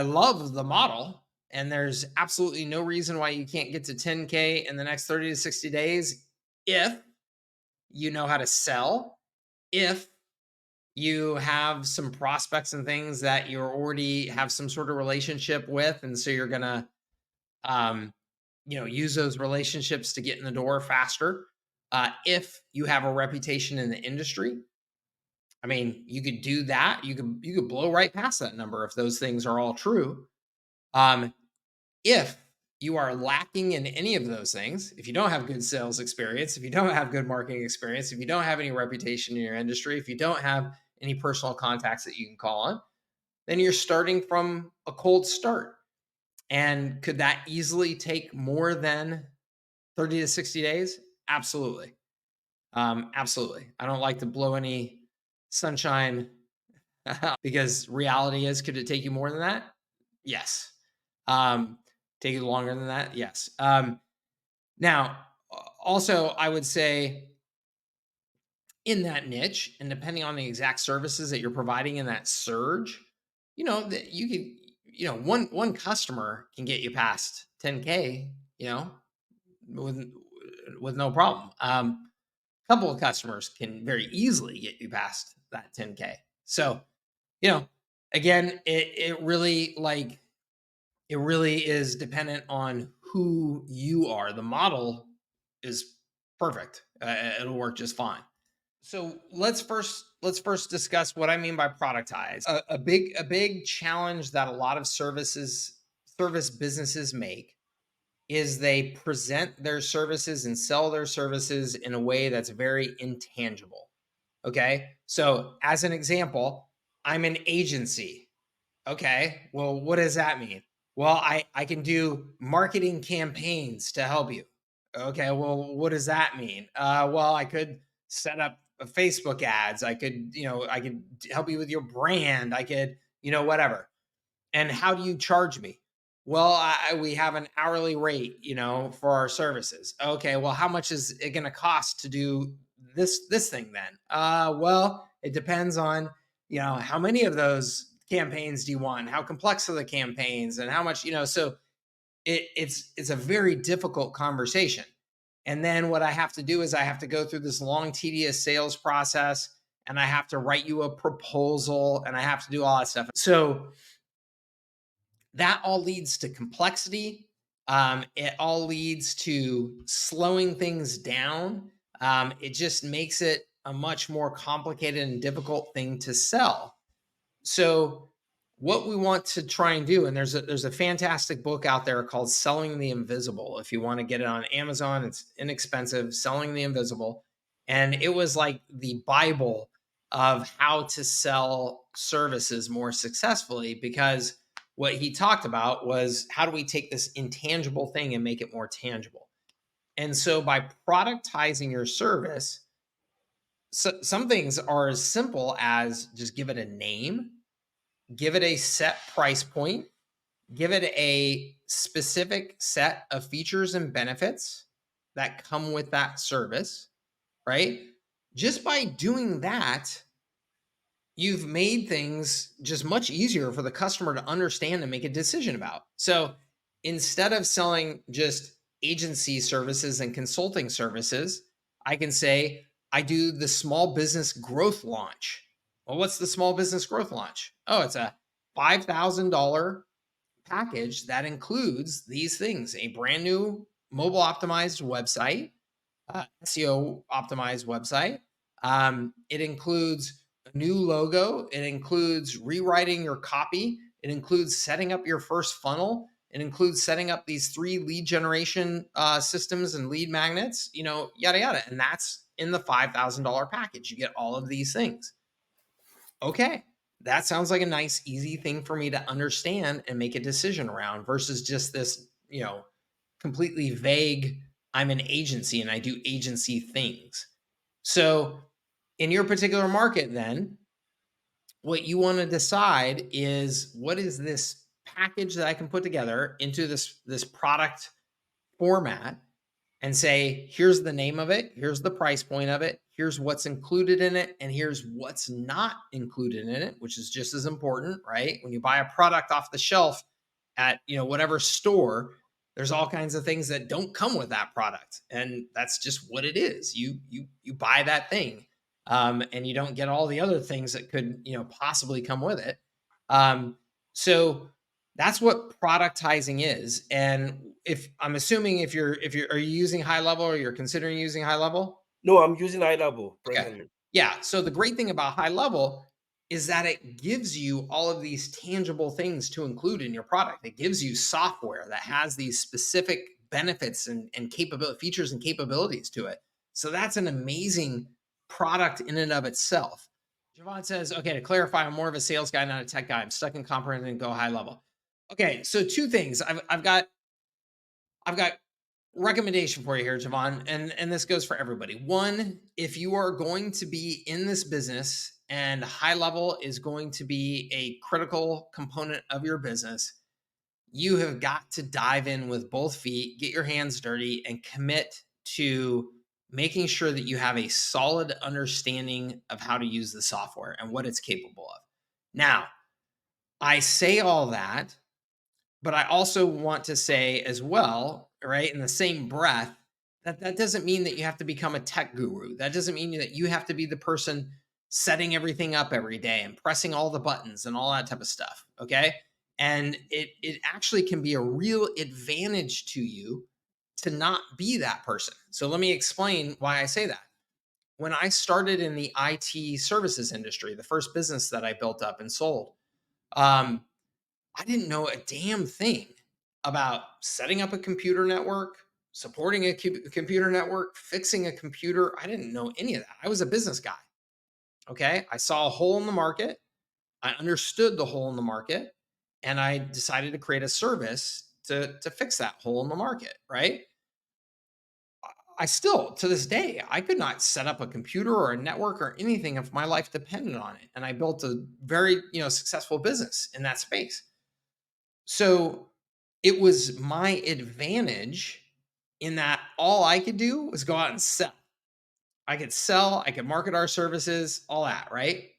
love the model, and there's absolutely no reason why you can't get to 10K in the next 30 to 60 days if you know how to sell, if you have some prospects and things that you already have some sort of relationship with, and so you're gonna, use those relationships to get in the door faster. If you have a reputation in the industry, I mean, you could do that. You could blow right past that number if those things are all true. Um, if you are lacking in any of those things, if you don't have good sales experience, if you don't have good marketing experience, if you don't have any reputation in your industry, if you don't have any personal contacts that you can call on, then you're starting from a cold start. And could that easily take more than 30 to 60 days? Absolutely. Absolutely. I don't like to blow any sunshine because reality is, could it take you more than that? Yes. Take you longer than that? Yes. Now, also, I would say in that niche, and depending on the exact services that you're providing in that surge, that you could, one customer can get you past 10K, with with no problem. A couple of customers can very easily get you past that 10K. So, you know, again, it really is dependent on who you are. The model is perfect. It'll work just fine. So let's first discuss what I mean by productize. A big challenge that a lot of service businesses make is they present their services and sell their services in a way that's very intangible. Okay? So, as an example, I'm an agency. Okay. Well, what does that mean? Well, I can do marketing campaigns to help you. Okay. Well, what does that mean? Well, I could set up Facebook ads. I could help you with your brand. I could, whatever. And how do you charge me? Well, we have an hourly rate, for our services. Okay. Well, how much is it going to cost to do this thing then? Well, it depends on, how many of those campaigns do you want? How complex are the campaigns and how much, so it's a very difficult conversation. And then what I have to do is I have to go through this long, tedious sales process, and I have to write you a proposal, and I have to do all that stuff. So that all leads to complexity. It all leads to slowing things down. It just makes it a much more complicated and difficult thing to sell. So what we want to try and do, and there's a fantastic book out there called Selling the Invisible. If you want to get it on Amazon, it's inexpensive, Selling the Invisible. And it was like the Bible of how to sell services more successfully, because what he talked about was, how do we take this intangible thing and make it more tangible? And so by productizing your service, so some things are as simple as just give it a name, give it a set price point, give it a specific set of features and benefits that come with that service, right? Just by doing that, you've made things just much easier for the customer to understand and make a decision about. So instead of selling just agency services and consulting services, I can say, I do the small business growth launch. Well, what's the small business growth launch? Oh, it's a $5,000 package that includes these things: a brand new mobile optimized website, SEO optimized website. It includes a new logo. It includes rewriting your copy. It includes setting up your first funnel. It includes setting up these 3 lead generation systems and lead magnets, yada, yada. And that's in the $5,000 package. You get all of these things. Okay, that sounds like a nice, easy thing for me to understand and make a decision around, versus just this, completely vague, I'm an agency and I do agency things. So, in your particular market, then, what you want to decide is, what is this package that I can put together into this product format, and say, here's the name of it, here's the price point of it, here's what's included in it, and here's what's not included in it, which is just as important, right? When you buy a product off the shelf at, whatever store, there's all kinds of things that don't come with that product, and that's just what it is. You buy that thing, and you don't get all the other things that could, possibly come with it. So that's what productizing is. And if I'm assuming, if you're are you using HighLevel, or you're considering using HighLevel? No, I'm using HighLevel Okay. presently. Yeah. So the great thing about HighLevel is that it gives you all of these tangible things to include in your product. It gives you software that has these specific benefits and capability features and capabilities to it. So that's an amazing product in and of itself. Javon says, okay, to clarify, I'm more of a sales guy, not a tech guy. I'm stuck in comprehending and GoHighLevel. Okay, so 2 things. I've got recommendation for you here, Javon, and this goes for everybody. One, if you are going to be in this business and HighLevel is going to be a critical component of your business, you have got to dive in with both feet, get your hands dirty, and commit to making sure that you have a solid understanding of how to use the software and what it's capable of. Now, I say all that, but I also want to say as well, right, in the same breath, that that doesn't mean that you have to become a tech guru. That doesn't mean that you have to be the person setting everything up every day and pressing all the buttons and all that type of stuff. Okay. And it actually can be a real advantage to you to not be that person. So let me explain why I say that. When I started in the IT services industry, the first business that I built up and sold, um, I didn't know a damn thing about setting up a computer network, supporting a computer network, fixing a computer. I didn't know any of that. I was a business guy. Okay. I saw a hole in the market. I understood the hole in the market, and I decided to create a service to fix that hole in the market. Right. I still, to this day, I could not set up a computer or a network or anything if my life depended on it. And I built a very, successful business in that space. So it was my advantage in that all I could do was go out and sell. I could sell, I could market our services, all that, right?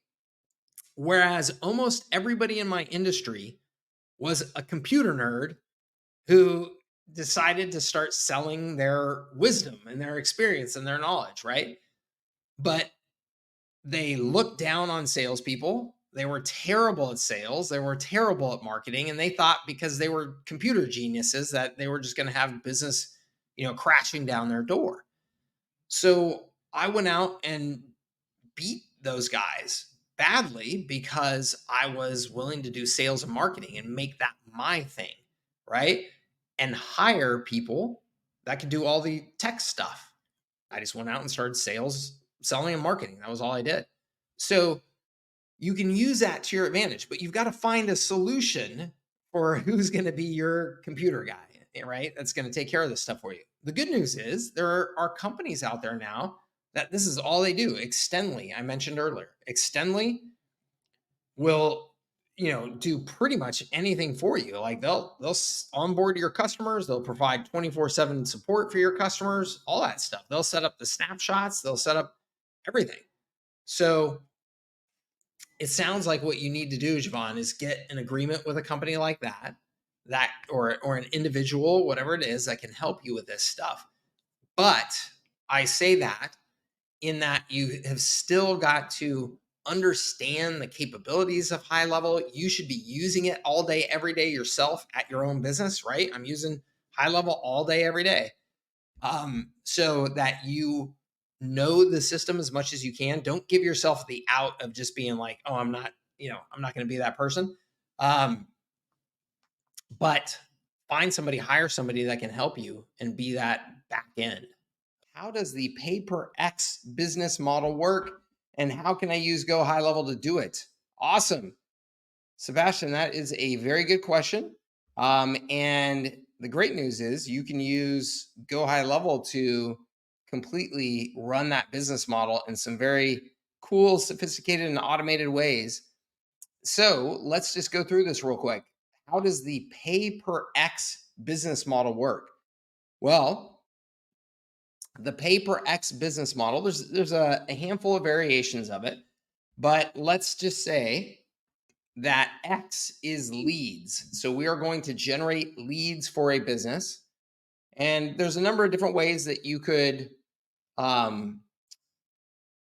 Whereas almost everybody in my industry was a computer nerd who decided to start selling their wisdom and their experience and their knowledge, right? But they looked down on salespeople. They were terrible at sales. They were terrible at marketing. And they thought, because they were computer geniuses, that they were just going to have business, crashing down their door. So I went out and beat those guys badly because I was willing to do sales and marketing and make that my thing, right? And hire people that could do all the tech stuff. I just went out and started sales, selling, and marketing. That was all I did. So you can use that to your advantage, but you've got to find a solution for who's going to be your computer guy, right? That's going to take care of this stuff for you. The good news is there are companies out there now that this is all they do. Extendly, I mentioned earlier. Extendly will, do pretty much anything for you. Like they'll onboard your customers, they'll provide 24/7 support for your customers, all that stuff. They'll set up the snapshots, they'll set up everything. So it sounds like what you need to do, Javon, is get an agreement with a company like that or an individual, whatever it is, that can help you with this stuff. But I say that in that you have still got to understand the capabilities of HighLevel. You should be using it all day, every day yourself at your own business, right? I'm using HighLevel all day, every day. So that you know the system as much as you can. Don't give yourself the out of just being like, oh, I'm not going to be that person. But find somebody, hire somebody that can help you and be that back end. How does the pay per X business model work? And how can I use GoHighLevel to do it? Awesome. Sebastian, that is a very good question. And the great news is you can use GoHighLevel to completely run that business model in some very cool, sophisticated, and automated ways. So let's just go through this real quick. How does the pay per X business model work? Well, the pay per X business model, there's a handful of variations of it, but let's just say that X is leads. So we are going to generate leads for a business. And there's a number of different ways um,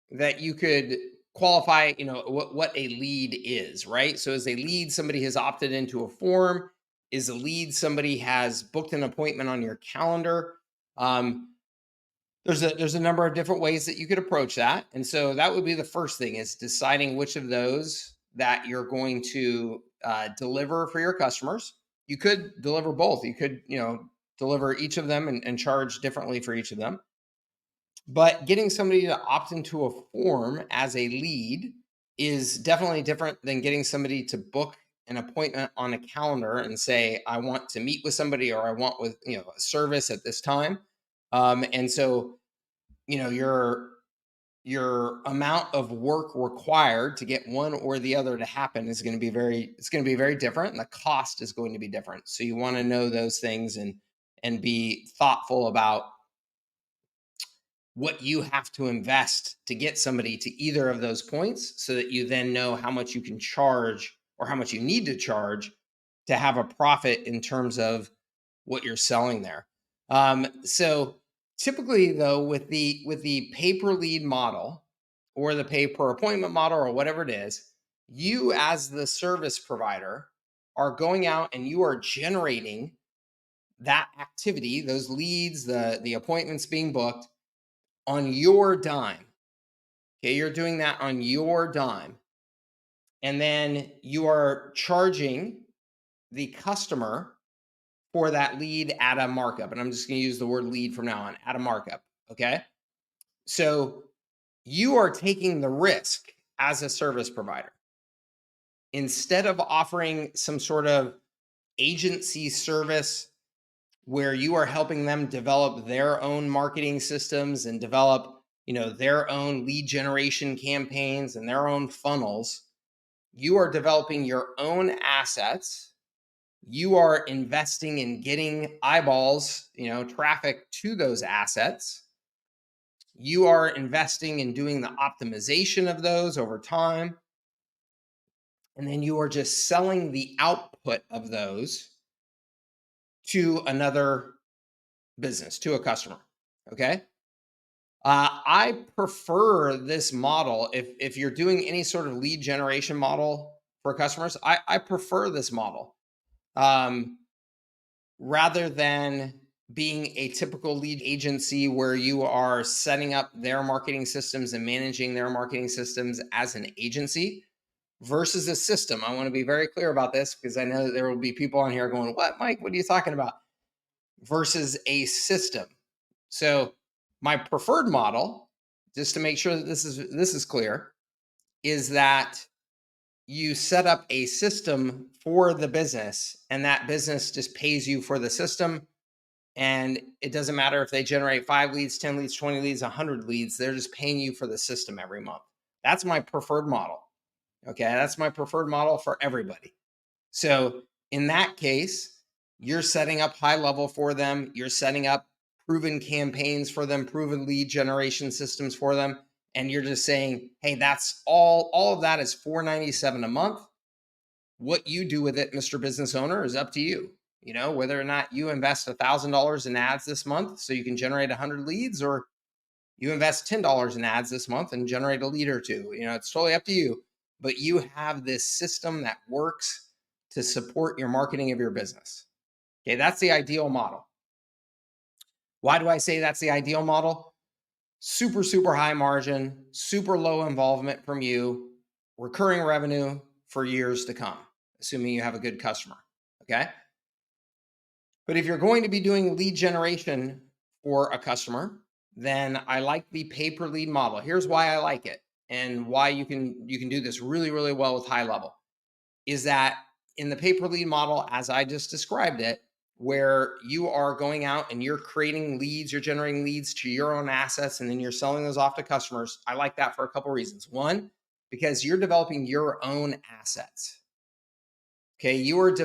that you could qualify, what a lead is, right? So is a lead somebody has opted into a form? Is a lead somebody has booked an appointment on your calendar? There's a number of different ways that you could approach that. And so that would be the first thing, is deciding which of those that you're going to deliver for your customers. You could deliver both. You could, deliver each of them and charge differently for each of them. But getting somebody to opt into a form as a lead is definitely different than getting somebody to book an appointment on a calendar and say, I want to meet with somebody, or I want with, a service at this time. And so, your amount of work required to get one or the other to happen is going to be very different, and the cost is going to be different. So you want to know those things and be thoughtful about what you have to invest to get somebody to either of those points, so that you then know how much you can charge or how much you need to charge to have a profit in terms of what you're selling there. So typically, though, with the pay per lead model or the pay per appointment model or whatever it is, you as the service provider are going out and you are generating that activity, those leads, the appointments being booked on your dime. Okay, you're doing that on your dime. And then you are charging the customer for that lead at a markup. And I'm just going to use the word lead from now on, at a markup. Okay. So you are taking the risk as a service provider. Instead of offering some sort of agency service where you are helping them develop their own marketing systems and develop, their own lead generation campaigns and their own funnels, you are developing your own assets. You are investing in getting eyeballs, traffic to those assets. You are investing in doing the optimization of those over time. And then you are just selling the output of those to another business, to a customer. Okay. I prefer this model. If you're doing any sort of lead generation model for customers, I prefer this model. Rather than being a typical lead agency where you are setting up their marketing systems and managing their marketing systems as an agency versus a system. I want to be very clear about this because I know that there will be people on here going, "What, Mike? What are you talking about?" Versus a system. So, my preferred model, just to make sure that this is clear, is that you set up a system for the business and that business just pays you for the system, and it doesn't matter if they generate 5 leads, 10 leads, 20 leads, 100 leads, they're just paying you for the system every month. That's my preferred model. Okay, that's my preferred model for everybody. So in that case, you're setting up HighLevel for them, you're setting up proven campaigns for them, proven lead generation systems for them, and you're just saying, "Hey, that's all of that is $497 a month. What you do with it, Mr. Business Owner, is up to you. You know, whether or not you invest $1,000 in ads this month so you can generate 100 leads, or you invest $10 in ads this month and generate a lead or two. You know, it's totally up to you. But you have this system that works to support your marketing of your business. Okay, that's the ideal model. Why do I say that's the ideal model? Super, super high margin, super low involvement from you, recurring revenue for years to come, assuming you have a good customer. Okay. But if you're going to be doing lead generation for a customer, then I like the pay per lead model. Here's why I like it and why you can do this really, really well with HighLevel is that in the pay per lead model, as I just described it, where you are going out and you're creating leads, you're generating leads to your own assets, and then you're selling those off to customers. I like that for a couple reasons. One, because you're developing your own assets. Okay, you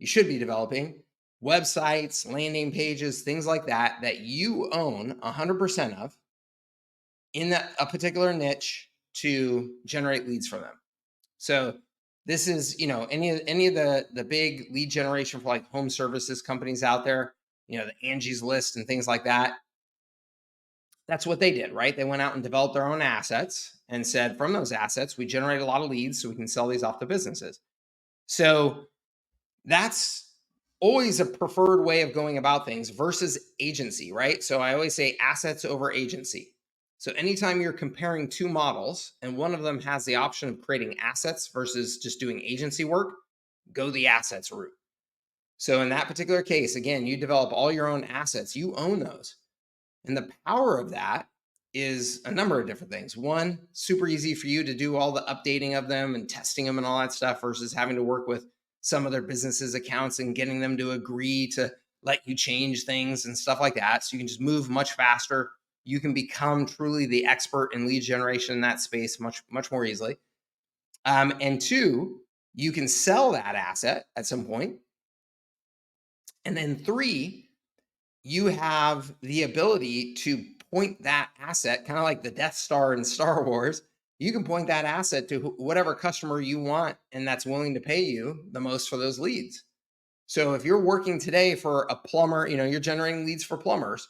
should be developing websites, landing pages, things like that, that you own 100% of in a particular niche to generate leads for them. So this is, any of the big lead generation for like home services companies out there, the Angie's List and things like that. That's what they did, right? They went out and developed their own assets and said, from those assets, we generate a lot of leads so we can sell these off to businesses. So that's always a preferred way of going about things versus agency, right? So I always say assets over agency. So anytime you're comparing two models and one of them has the option of creating assets versus just doing agency work, go the assets route. So in that particular case, again, you develop all your own assets, you own those. And the power of that is a number of different things. One, super easy for you to do all the updating of them and testing them and all that stuff versus having to work with some other businesses' accounts and getting them to agree to let you change things and stuff like that. So you can just move much faster. You can become truly the expert in lead generation in that space much, much more easily. And two, you can sell that asset at some point. And then three, you have the ability to point that asset, kind of like the Death Star in Star Wars. You can point that asset to whatever customer you want and that's willing to pay you the most for those leads. So if you're working today for a plumber, you're generating leads for plumbers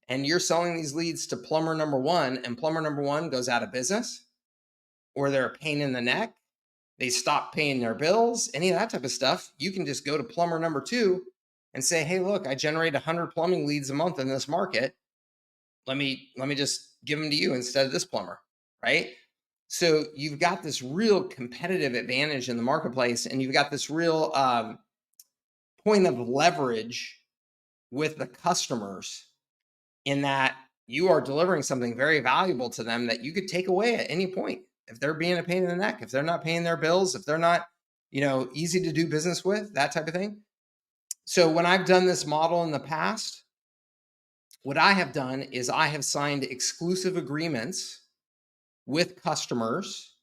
and you're selling these leads to plumber number one, and plumber number one goes out of business or they're a pain in the neck, they stop paying their bills, any of that type of stuff, you can just go to plumber number two and say, "Hey, look, I generate 100 plumbing leads a month in this market. Let me just give them to you instead of this plumber," right? So you've got this real competitive advantage in the marketplace, and you've got this real point of leverage with the customers in that you are delivering something very valuable to them that you could take away at any point. If they're being a pain in the neck, if they're not paying their bills, if they're not, easy to do business with, that type of thing. So when I've done this model in the past, what I have done is I have signed exclusive agreements with customers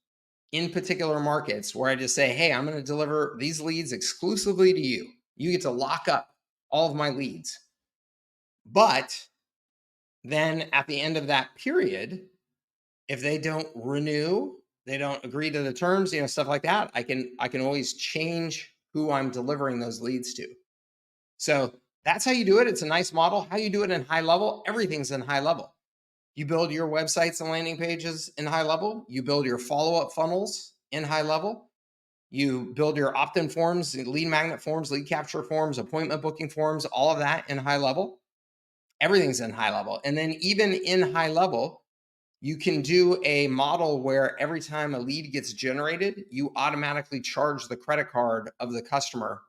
in particular markets where I just say, "Hey, I'm going to deliver these leads exclusively to you. You get to lock up all of my leads." But then at the end of that period, if they don't renew, they don't agree to the terms, stuff like that, I can always change who I'm delivering those leads to. So that's how you do it. It's a nice model. How you do it in HighLevel, everything's in HighLevel. You build your websites and landing pages in HighLevel. You build your follow-up funnels in HighLevel. You build your opt-in forms, lead magnet forms, lead capture forms, appointment booking forms, all of that in HighLevel. Everything's in HighLevel. And then even in HighLevel, you can do a model where every time a lead gets generated, you automatically charge the credit card of the customer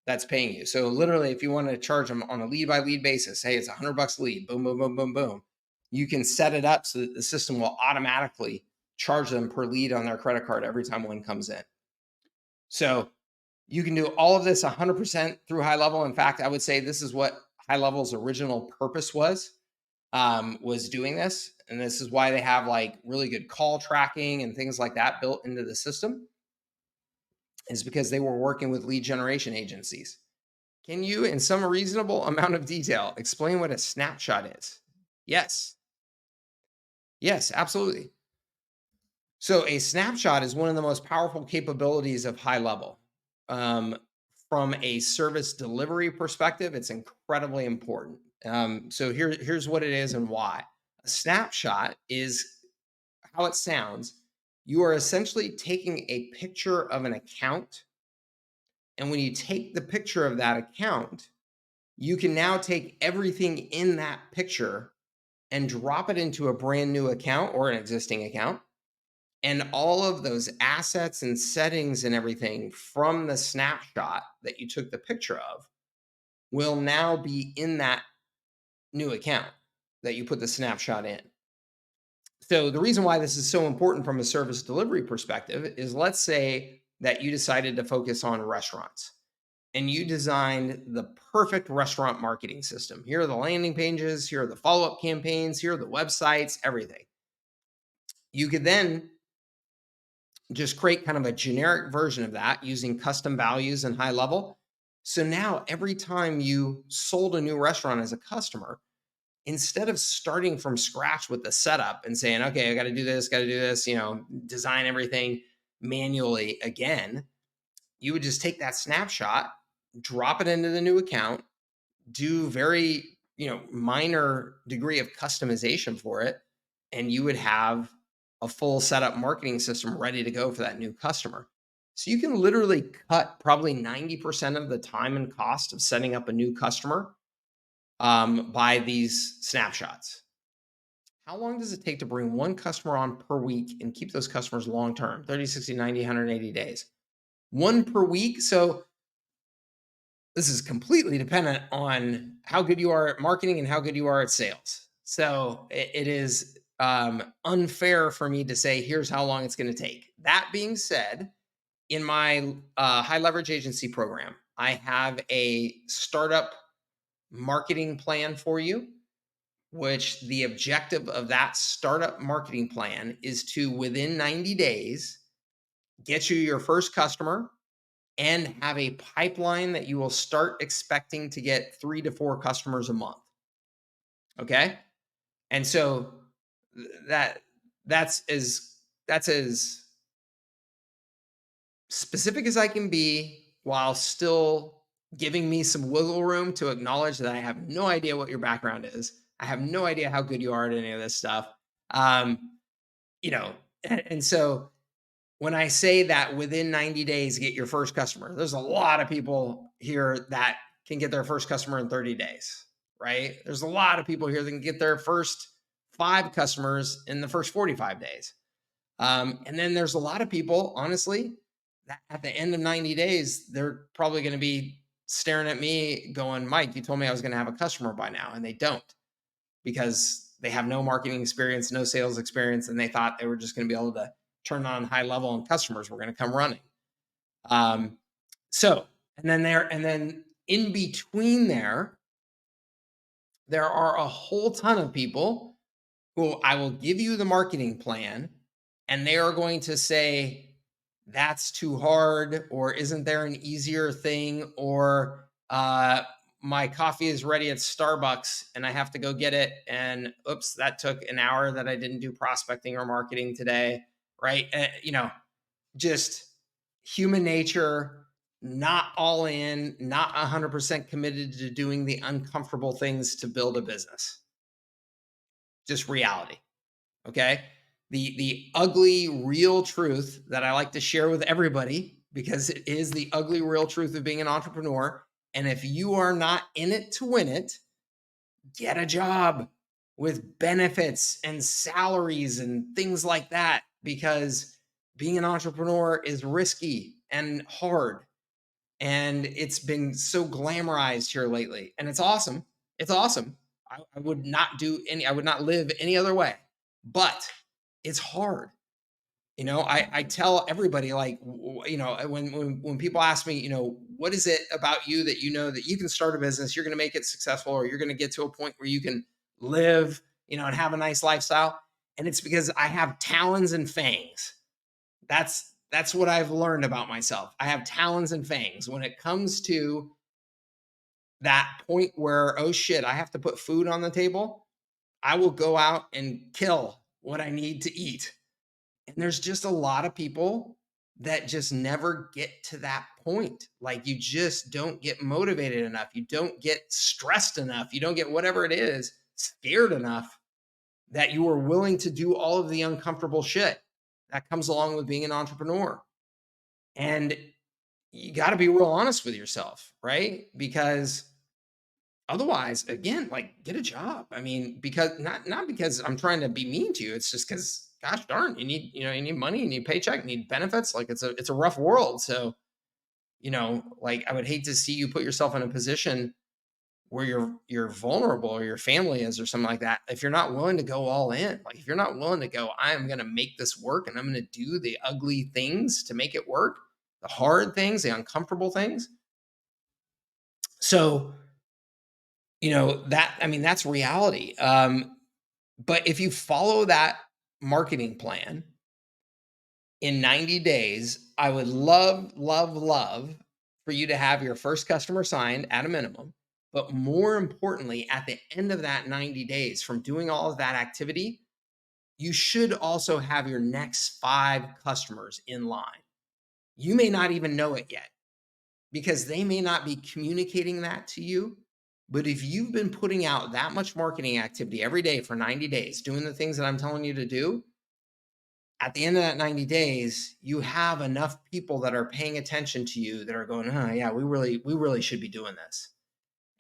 that's paying you. So literally, if you want to charge them on a lead by lead basis, hey, it's $100 a lead, boom, boom, boom, boom, boom. You can set it up so that the system will automatically charge them per lead on their credit card every time one comes in. So you can do all of this 100% through HighLevel. In fact, I would say this is what HighLevel's original purpose was doing this. And this is why they have like really good call tracking and things like that built into the system, is because they were working with lead generation agencies. Can you, in some reasonable amount of detail, explain what a snapshot is? Yes. Yes, absolutely. So a snapshot is one of the most powerful capabilities of HighLevel. From a service delivery perspective, it's incredibly important. So here's what it is and why. A snapshot is how it sounds. You are essentially taking a picture of an account. And when you take the picture of that account, you can now take everything in that picture and drop it into a brand new account or an existing account. And all of those assets and settings and everything from the snapshot that you took the picture of will now be in that new account that you put the snapshot in. So the reason why this is so important from a service delivery perspective is, let's say that you decided to focus on restaurants and you designed the perfect restaurant marketing system. Here are the landing pages, here are the follow-up campaigns, here are the websites, everything. You could then just create kind of a generic version of that using custom values and HighLevel. So now every time you sold a new restaurant as a customer, instead of starting from scratch with the setup and saying, okay, I got to do this, design everything manually again, you would just take that snapshot, drop it into the new account, do very, minor degree of customization for it, and you would have a full setup marketing system ready to go for that new customer. So you can literally cut probably 90% of the time and cost of setting up a new customer by these snapshots. How long does it take to bring one customer on per week and keep those customers long term? 30, 60, 90, 180 days. One per week. So this is completely dependent on how good you are at marketing and how good you are at sales. So it is unfair for me to say, here's how long it's going to take. That being said, in my high leverage agency program, I have a startup marketing plan for you, which the objective of that startup marketing plan is to, within 90 days, get you your first customer and have a pipeline that you will start expecting to get 3 to 4 customers a month. Okay? And so that's as specific as I can be, while still giving me some wiggle room to acknowledge that I have no idea what your background is. I have no idea how good you are at any of this stuff. Um, and so when I say that within 90 days, get your first customer, there's a lot of people here that can get their first customer in 30 days, right? There's a lot of people here that can get their first 5 customers in the first 45 days. And then there's a lot of people, honestly, that at the end of 90 days, they're probably going to be staring at me going, Mike, you told me I was going to have a customer by now. And they don't, because they have no marketing experience, no sales experience. And they thought they were just going to be able to turn on HighLevel and customers were going to come running. And then in between there are a whole ton of people who I will give you the marketing plan, and they are going to say, that's too hard, or isn't there an easier thing, or my coffee is ready at Starbucks and I have to go get it. And oops, that took an hour that I didn't do prospecting or marketing today, right? Just human nature, not all in, not 100% committed to doing the uncomfortable things to build a business. Just reality. Okay. The ugly, real truth that I like to share with everybody because it is the ugly real truth of being an entrepreneur. And if you are not in it to win it, get a job with benefits and salaries and things like that, because being an entrepreneur is risky and hard. And it's been so glamorized here lately. And it's awesome. It's awesome. I would not I would not live any other way. But it's hard. I tell everybody, like, when people ask me, what is it about you that that you can start a business, you're going to make it successful, or you're going to get to a point where you can live, and have a nice lifestyle. And it's because I have talons and fangs. That's what I've learned about myself. I have talons and fangs when it comes to that point where, oh shit, I have to put food on the table. I will go out and kill what I need to eat. And there's just a lot of people that just never get to that point. Like, you just don't get motivated enough. You don't get stressed enough. You don't get whatever it is, scared enough that you are willing to do all of the uncomfortable shit that comes along with being an entrepreneur. And you got to be real honest with yourself, right? Because otherwise, again, like, get a job. I mean, because not because I'm trying to be mean to you. It's just because, gosh darn, you need money, you need paycheck, you need benefits. Like, it's a rough world. So, like, I would hate to see you put yourself in a position where you're vulnerable, or your family is, or something like that. If you're not willing to go all in, like, if you're not willing to go, I am going to make this work, and I'm going to do the ugly things to make it work, the hard things, the uncomfortable things. So, that's reality. But if you follow that marketing plan in 90 days, I would love, love, love for you to have your first customer signed at a minimum. But more importantly, at the end of that 90 days from doing all of that activity, you should also have your next 5 customers in line. You may not even know it yet, because they may not be communicating that to you. But if you've been putting out that much marketing activity every day for 90 days, doing the things that I'm telling you to do, at the end of that 90 days, you have enough people that are paying attention to you that are going, oh yeah, we really should be doing this.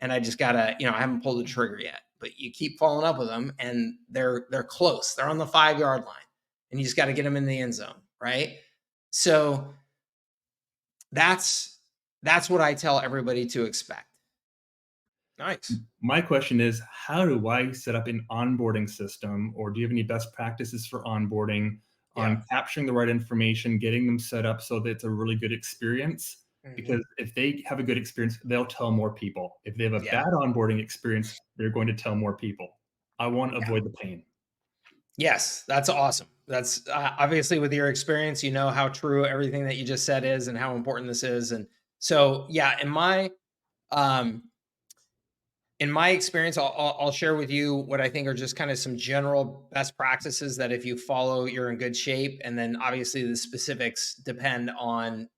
And I just gotta, I haven't pulled the trigger yet. But you keep following up with them, and they're close. They're on the 5-yard line, and you just got to get them in the end zone, right? So that's what I tell everybody to expect. Nice. My question is, how do I set up an onboarding system, or do you have any best practices for onboarding on capturing the right information, getting them set up so that it's a really good experience? Because if they have a good experience, they'll tell more people. If they have a bad onboarding experience, they're going to tell more people. I want to avoid the pain. Yes, that's awesome. That's obviously, with your experience, how true everything that you just said is, and how important this is. And so, yeah, um, in my experience, I'll share with you what I think are just kind of some general best practices that if you follow, you're in good shape. And then obviously the specifics depend on,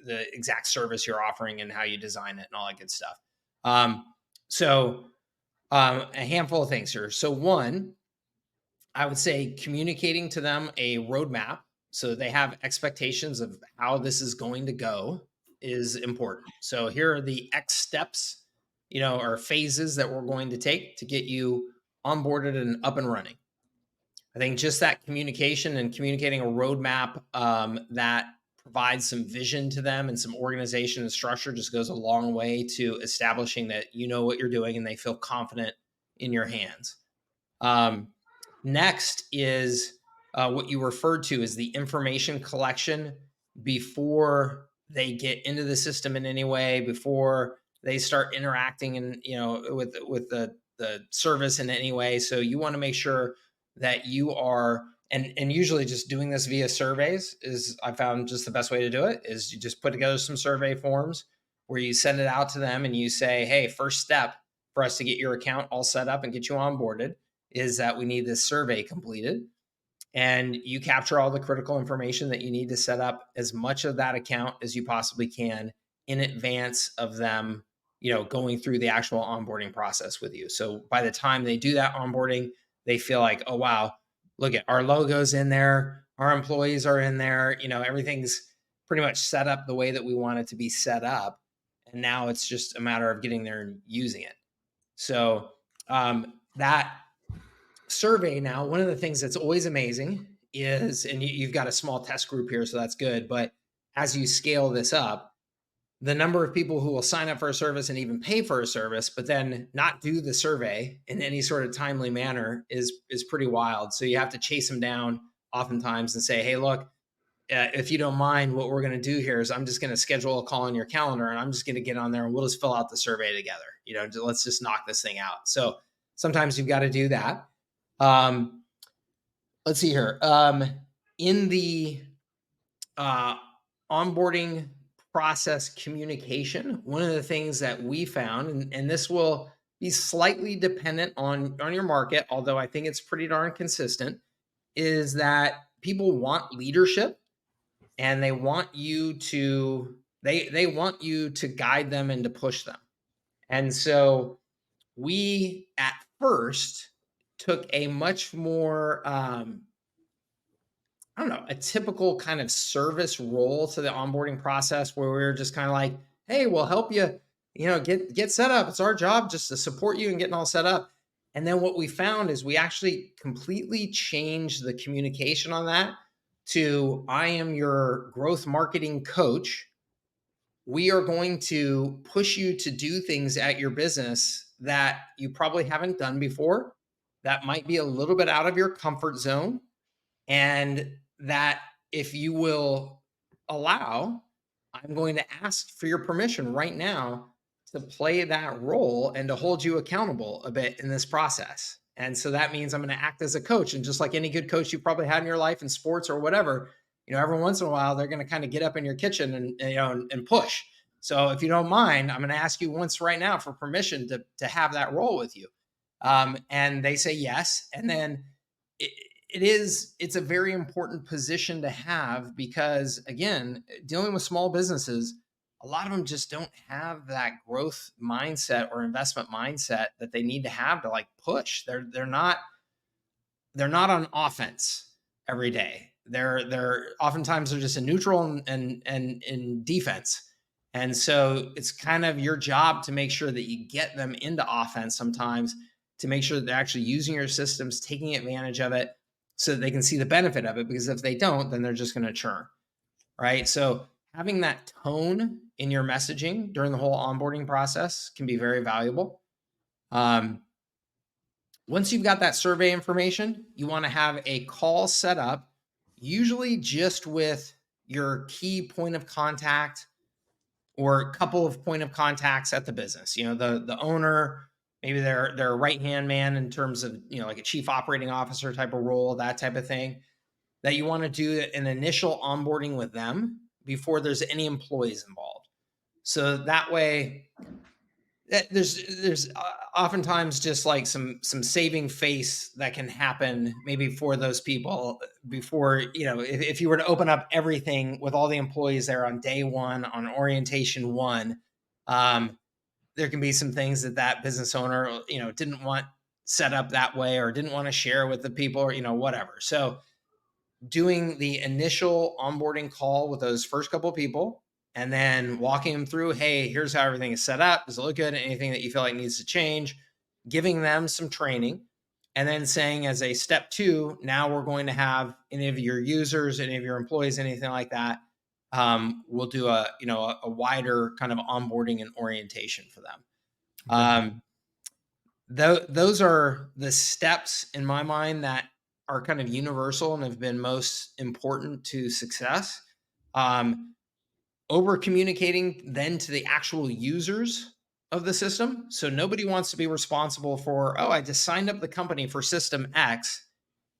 the exact service you're offering and how you design it and all that good stuff. So a handful of things here. So one, I would say communicating to them a roadmap so they have expectations of how this is going to go is important. So here are the X steps, or phases that we're going to take to get you onboarded and up and running. I think just that communication and communicating a roadmap that provides some vision to them and some organization and structure just goes a long way to establishing that you know what you're doing and they feel confident in your hands. Next is what you referred to as the information collection before they get into the system in any way, before they start interacting with the service in any way. So you want to make sure that you are, and usually just doing this via surveys is, I found, just the best way to do it. Is you just put together some survey forms where you send it out to them and you say, hey, first step for us to get your account all set up and get you onboarded is that we need this survey completed. And you capture all the critical information that you need to set up as much of that account as you possibly can in advance of them, going through the actual onboarding process with you. So by the time they do that onboarding, they feel like, oh, wow, look at our logos in there. Our employees are in there. Everything's pretty much set up the way that we want it to be set up. And now it's just a matter of getting there and using it. So that survey now, one of the things that's always amazing is, and you've got a small test group here, so that's good. But as you scale this up, the number of people who will sign up for a service and even pay for a service, but then not do the survey in any sort of timely manner is pretty wild. So you have to chase them down oftentimes and say, hey, look, if you don't mind, what we're going to do here is I'm just going to schedule a call on your calendar and I'm just going to get on there and we'll just fill out the survey together. Let's just knock this thing out. So sometimes you've got to do that. Let's see here. In the onboarding process communication, one of the things that we found, and this will be slightly dependent on your market, although I think it's pretty darn consistent, is that people want leadership and they want you to guide them and to push them. And so we at first took a much more a typical kind of service role to the onboarding process, where we were just kind of like, hey, we'll help you, get set up. It's our job just to support you and getting all set up. And then what we found is we actually completely changed the communication on that to, I am your growth marketing coach. We are going to push you to do things at your business that you probably haven't done before, that might be a little bit out of your comfort zone. And that, if you will allow, I'm going to ask for your permission right now to play that role and to hold you accountable a bit in this process. And so that means I'm going to act as a coach. And just like any good coach you probably had in your life in sports or whatever, every once in a while, they're going to kind of get up in your kitchen and push. So if you don't mind, I'm going to ask you once right now for permission to have that role with you. And they say yes. And then it's a very important position to have, because again, dealing with small businesses, a lot of them just don't have that growth mindset or investment mindset that they need to have to like push. They're not on offense every day. They're oftentimes just in neutral and in defense. And so it's kind of your job to make sure that you get them into offense sometimes, to make sure that they're actually using your systems, taking advantage of it, so that they can see the benefit of it. Because if they don't, then they're just going to churn, right? So having that tone in your messaging during the whole onboarding process can be very valuable. Once you've got that survey information, you want to have a call set up, usually just with your key point of contact or a couple of point of contacts at the business. The owner, maybe their right-hand man in terms of, like a chief operating officer type of role, that type of thing, that you want to do an initial onboarding with them before there's any employees involved. So that way, there's oftentimes just like some saving face that can happen maybe for those people before, if you were to open up everything with all the employees there on day one, on orientation one, there can be some things that business owner, didn't want set up that way, or didn't want to share with the people, or, whatever. So doing the initial onboarding call with those first couple of people, and then walking them through, hey, here's how everything is set up. Does it look good? Anything that you feel like needs to change, giving them some training, and then saying as a step 2, now we're going to have any of your users, any of your employees, anything like that. We'll do a wider kind of onboarding and orientation for them. Those are the steps in my mind that are kind of universal and have been most important to success. Over communicating then to the actual users of the system. So nobody wants to be responsible for, I just signed up the company for system X,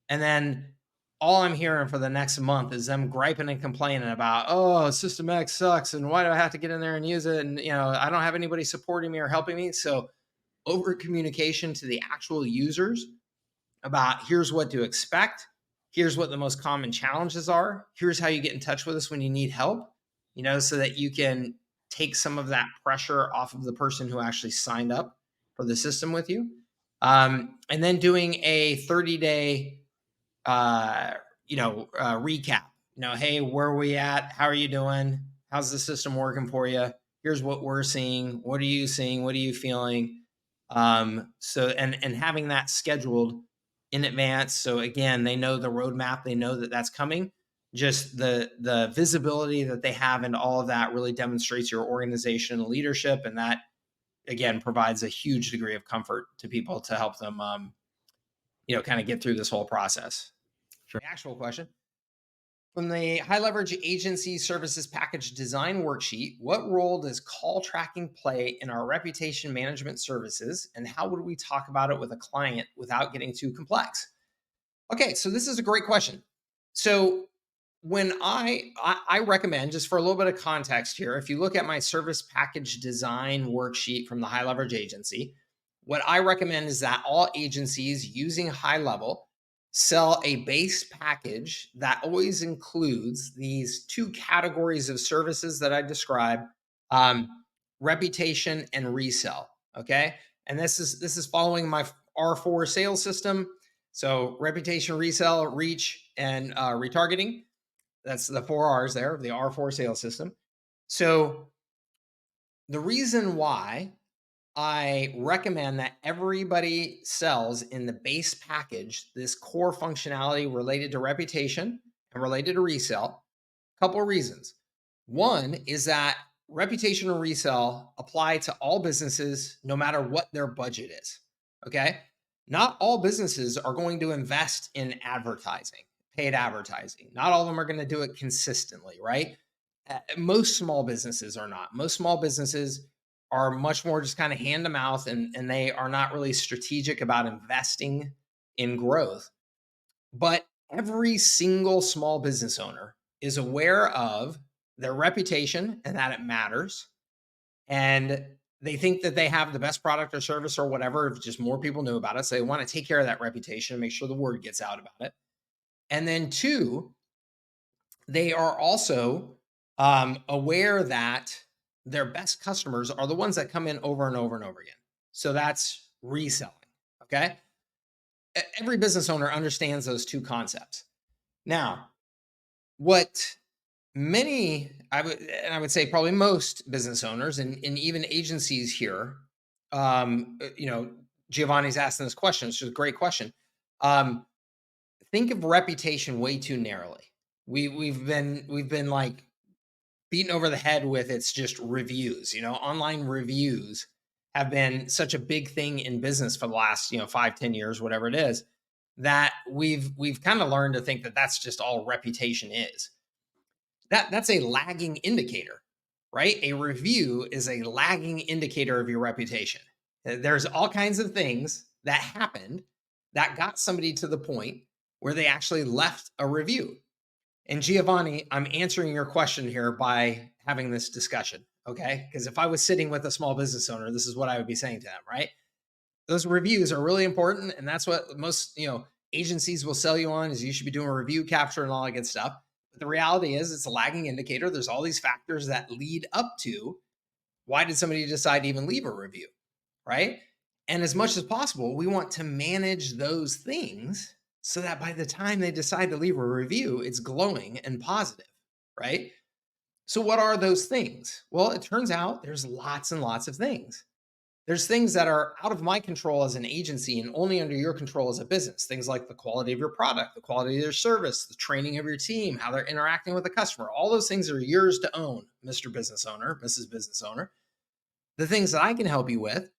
and then all I'm hearing for the next month is them griping and complaining about, system X sucks, and why do I have to get in there and use it? And I don't have anybody supporting me or helping me. So over communication to the actual users about, here's what to expect, here's what the most common challenges are, here's how you get in touch with us when you need help, so that you can take some of that pressure off of the person who actually signed up for the system with you. And then doing a 30-day recap hey, where are we at? How are you doing? How's the system working for you? Here's what we're seeing. What are you seeing? What are you feeling? So and having that scheduled in advance. So again, they know the roadmap. They know that that's coming. Just the visibility that they have into all of that really demonstrates your organization and leadership, and that again provides a huge degree of comfort to people to help them, kind of get through this whole process. Sure. The actual question from the high leverage agency services package design worksheet: what role does call tracking play in our reputation management services, and how would we talk about it with a client without getting too complex? Okay, so this is a great question. So when I recommend, just for a little bit of context here, if you look at my service package design worksheet from the high leverage agency, what I recommend is that all agencies using high level sell a base package that always includes these two categories of services that I described: um, reputation and resell. Okay, and this is following my R4 sales system. So reputation, resell, reach, and retargeting. That's the 4 R's there, the R4 sales system. So the reason why I recommend that everybody sells in the base package this core functionality related to reputation and related to resell, a couple of reasons. One is that reputation and resell apply to all businesses no matter what their budget is. Okay? Not all businesses are going to invest in advertising, paid advertising. Not all of them are going to do it consistently, right? Most small businesses are not. Most small businesses are much more just kind of hand to mouth, and they are not really strategic about investing in growth. But every single small business owner is aware of their reputation and that it matters. And they think that they have the best product or service or whatever, if just more people knew about it. So they want to take care of that reputation and make sure the word gets out about it. And then two, they are also aware that their best customers are the ones that come in over and over and over again. So that's reselling. Okay. Every business owner understands those two concepts. Now, what I would say probably most business owners and even agencies here, Giovanni's asking this question, which is a great question. Think of reputation way too narrowly. We've been like beaten over the head with it's just reviews. Online reviews have been such a big thing in business for the last 5-10 years, whatever it is, that we've kind of learned to think that that's just all reputation is. That's a lagging indicator, right? A review is a lagging indicator of your reputation. There's all kinds of things that happened that got somebody to the point where they actually left a review. And Giovanni, I'm answering your question here by having this discussion, okay? Because if I was sitting with a small business owner, this is what I would be saying to them, right? Those reviews are really important, and that's what most agencies will sell you on, is you should be doing a review capture and all that good stuff. But the reality is it's a lagging indicator. There's all these factors that lead up to why did somebody decide to even leave a review, right? And as much as possible, we want to manage those things so that by the time they decide to leave a review, it's glowing and positive, right? So what are those things? Well, it turns out there's lots and lots of things. There's things that are out of my control as an agency and only under your control as a business. Things like the quality of your product, the quality of your service, the training of your team, how they're interacting with the customer. All those things are yours to own, Mr. Business Owner, Mrs. Business Owner. The things that I can help you with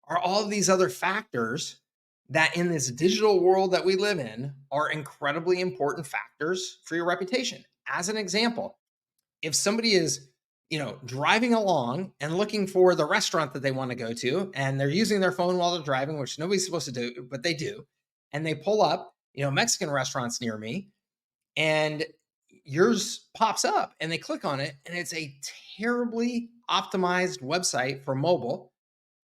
are all of these other factors that in this digital world that we live in are incredibly important factors for your reputation. As an example, if somebody is driving along and looking for the restaurant that they want to go to, and they're using their phone while they're driving, which nobody's supposed to do, but they do, and they pull up Mexican restaurants near me, and yours pops up and they click on it, and it's a terribly optimized website for mobile.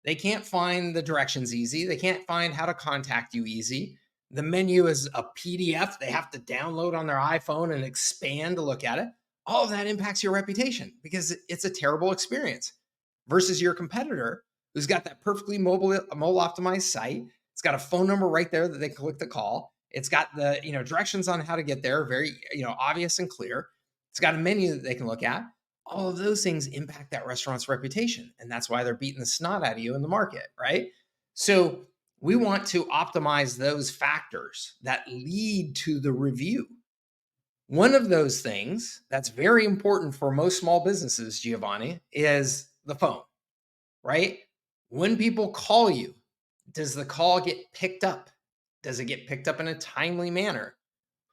They can't find the directions easy. They can't find how to contact you easy. The menu is a PDF they have to download on their iPhone and expand to look at it. All of that impacts your reputation because it's a terrible experience versus your competitor who's got that perfectly mobile optimized site. It's got a phone number right there that they click the call. It's got the, directions on how to get there, very, obvious and clear. It's got a menu that they can look at. All of those things impact that restaurant's reputation. And that's why they're beating the snot out of you in the market, right? So we want to optimize those factors that lead to the review. One of those things that's very important for most small businesses, Giovanni, is the phone, right? When people call you, does the call get picked up? Does it get picked up in a timely manner?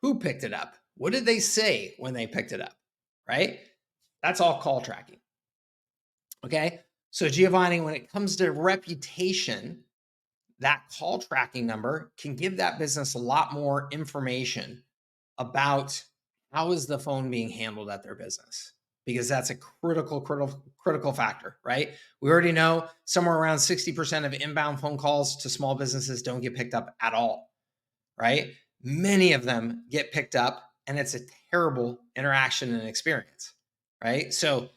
Who picked it up? What did they say when they picked it up? Right? That's all call tracking. Okay. So, Giovanni, when it comes to reputation, that call tracking number can give that business a lot more information about how is the phone being handled at their business, because that's a critical factor, right? We already know somewhere around 60% of inbound phone calls to small businesses don't get picked up at all, right? Many of them get picked up, and it's a terrible interaction and experience, right? So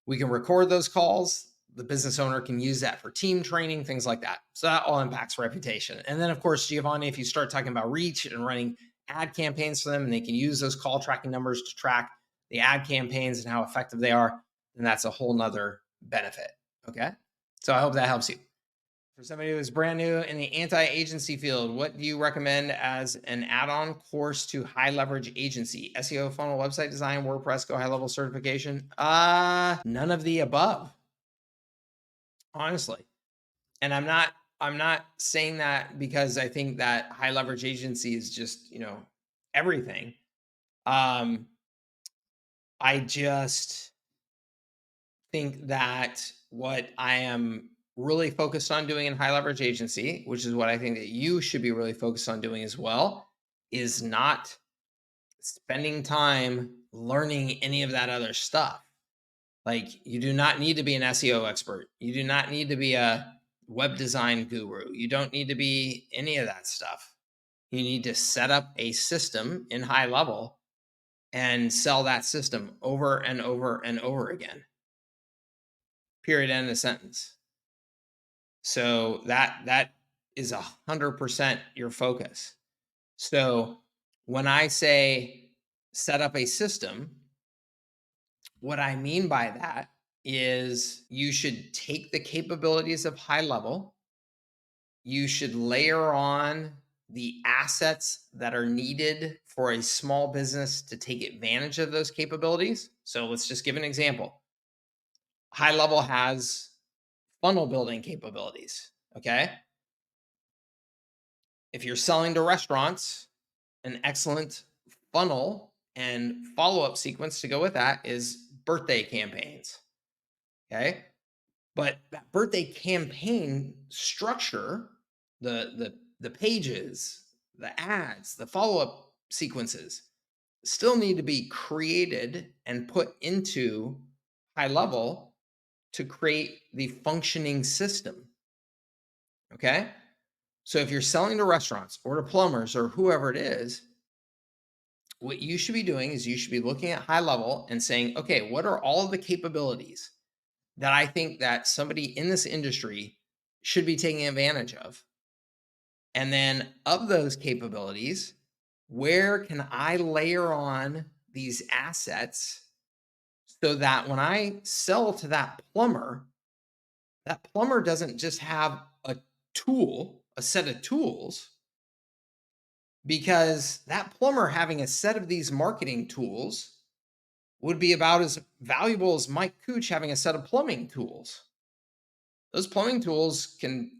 we can record those calls. The business owner can use that for team training, things like that. So that all impacts reputation. And then, of course, Giovanni, if you start talking about reach and running ad campaigns for them, and they can use those call tracking numbers to track the ad campaigns and how effective they are, then that's a whole nother benefit. Okay. So I hope that helps you. For somebody who is brand new in the anti-agency field, what do you recommend as an add-on course to High Leverage Agency? SEO, funnel, website design, WordPress, GoHighLevel certification? None of the above, honestly. And I'm not saying that because I think that High Leverage Agency is just, everything. I just think that what I am really focused on doing in High Leverage Agency, which is what I think that you should be really focused on doing as well, is not spending time learning any of that other stuff. Like, you do not need to be an SEO expert. You do not need to be a web design guru. You don't need to be any of that stuff. You need to set up a system in High Level and sell that system over and over and over again. Period. End of sentence. So that is 100% your focus. So when I say set up a system, what I mean by that is you should take the capabilities of High Level. You should layer on the assets that are needed for a small business to take advantage of those capabilities. So let's just give an example. High Level has funnel building capabilities. Okay. If you're selling to restaurants, an excellent funnel and follow-up sequence to go with that is birthday campaigns. Okay. But that birthday campaign structure, the pages, the ads, the follow-up sequences still need to be created and put into High Level to create the functioning system. Okay. So if you're selling to restaurants or to plumbers or whoever it is, what you should be doing is you should be looking at High Level and saying, okay, what are all of the capabilities that I think that somebody in this industry should be taking advantage of? And then of those capabilities, where can I layer on these assets so that when I sell to that plumber doesn't just have a tool, a set of tools, because that plumber having a set of these marketing tools would be about as valuable as Mike Cooch having a set of plumbing tools. Those plumbing tools can,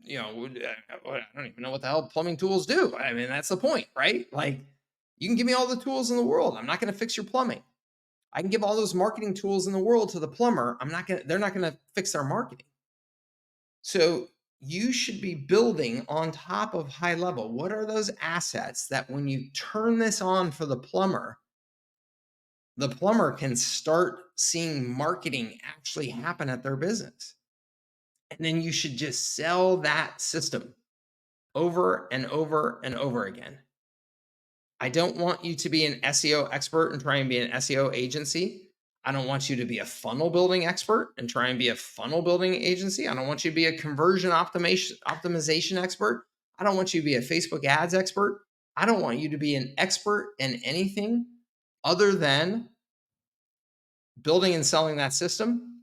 I don't even know what the hell plumbing tools do. I mean, that's the point, right? Like, you can give me all the tools in the world. I'm not going to fix your plumbing. I can give all those marketing tools in the world to the plumber. They're not going to fix their marketing. So you should be building on top of High Level. What are those assets that when you turn this on for the plumber can start seeing marketing actually happen at their business? And then you should just sell that system over and over and over again. I don't want you to be an SEO expert and try and be an SEO agency. I don't want you to be a funnel building expert and try and be a funnel building agency. I don't want you to be a conversion optimization expert. I don't want you to be a Facebook ads expert. I don't want you to be an expert in anything other than building and selling that system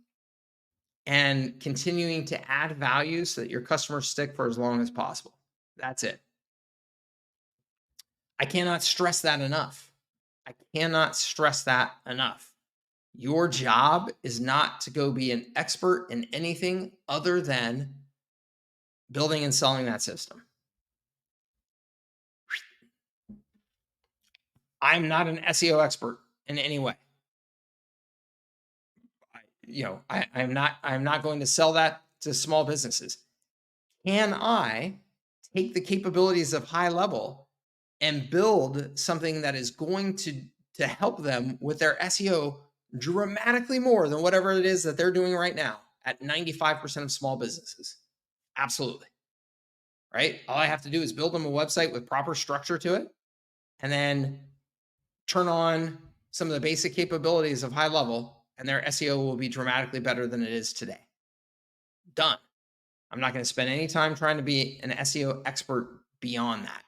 and continuing to add value so that your customers stick for as long as possible. That's it. I cannot stress that enough. I cannot stress that enough. Your job is not to go be an expert in anything other than building and selling that system. I'm not an SEO expert in any way. I'm not going to sell that to small businesses. Can I take the capabilities of HighLevel and build something that is going to help them with their SEO dramatically more than whatever it is that they're doing right now at 95% of small businesses? Absolutely. Right? All I have to do is build them a website with proper structure to it and then turn on some of the basic capabilities of HighLevel, and their SEO will be dramatically better than it is today. Done. I'm not going to spend any time trying to be an SEO expert beyond that.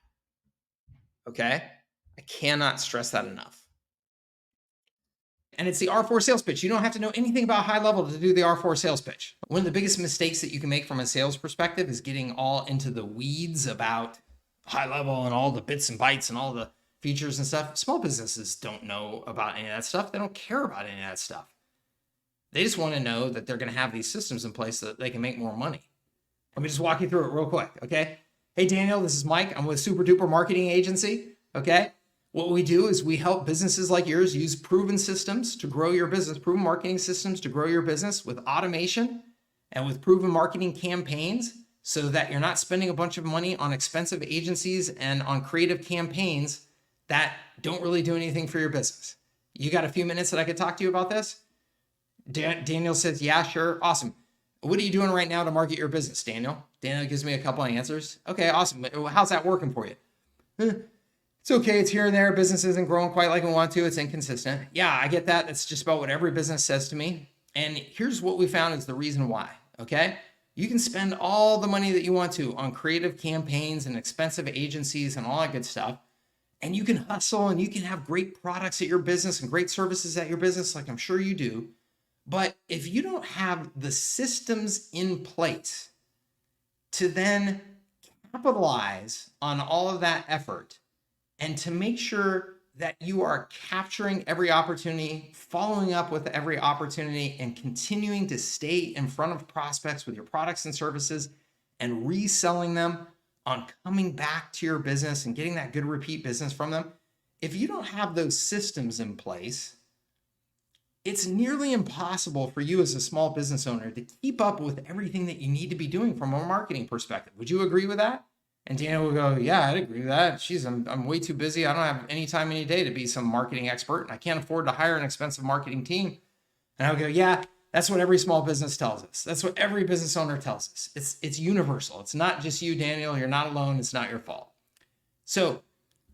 Okay? I cannot stress that enough. And it's the R4 sales pitch. You don't have to know anything about HighLevel to do the R4 sales pitch. One of the biggest mistakes that you can make from a sales perspective is getting all into the weeds about HighLevel and all the bits and bytes and all the features and stuff. Small businesses don't know about any of that stuff. They don't care about any of that stuff. They just want to know that they're going to have these systems in place so that they can make more money. Let me just walk you through it real quick, okay? Hey, Daniel, this is Mike. I'm with Super Duper Marketing Agency, okay? What we do is we help businesses like yours use proven systems to grow your business, proven marketing systems to grow your business with automation and with proven marketing campaigns so that you're not spending a bunch of money on expensive agencies and on creative campaigns that don't really do anything for your business. You got a few minutes that I could talk to you about this? Daniel says, yeah, sure. Awesome. What are you doing right now to market your business, Daniel? Daniel gives me a couple of answers. Okay, awesome. How's that working for you? It's okay. It's here and there. Business isn't growing quite like we want to. It's inconsistent. Yeah, I get that. That's just about what every business says to me. And here's what we found is the reason why, okay? You can spend all the money that you want to on creative campaigns and expensive agencies and all that good stuff. And you can hustle and you can have great products at your business and great services at your business, like I'm sure you do. But if you don't have the systems in place to then capitalize on all of that effort and to make sure that you are capturing every opportunity, following up with every opportunity, and continuing to stay in front of prospects with your products and services and reselling them on coming back to your business and getting that good repeat business from them, if you don't have those systems in place, it's nearly impossible for you as a small business owner to keep up with everything that you need to be doing from a marketing perspective. Would you agree with that? And Daniel will go, yeah, I'd agree with that. Jeez, I'm way too busy. I don't have any time, any day to be some marketing expert, and I can't afford to hire an expensive marketing team. And I would go, yeah, that's what every small business tells us. That's what every business owner tells us. It's universal. It's not just you, Daniel. You're not alone. It's not your fault. So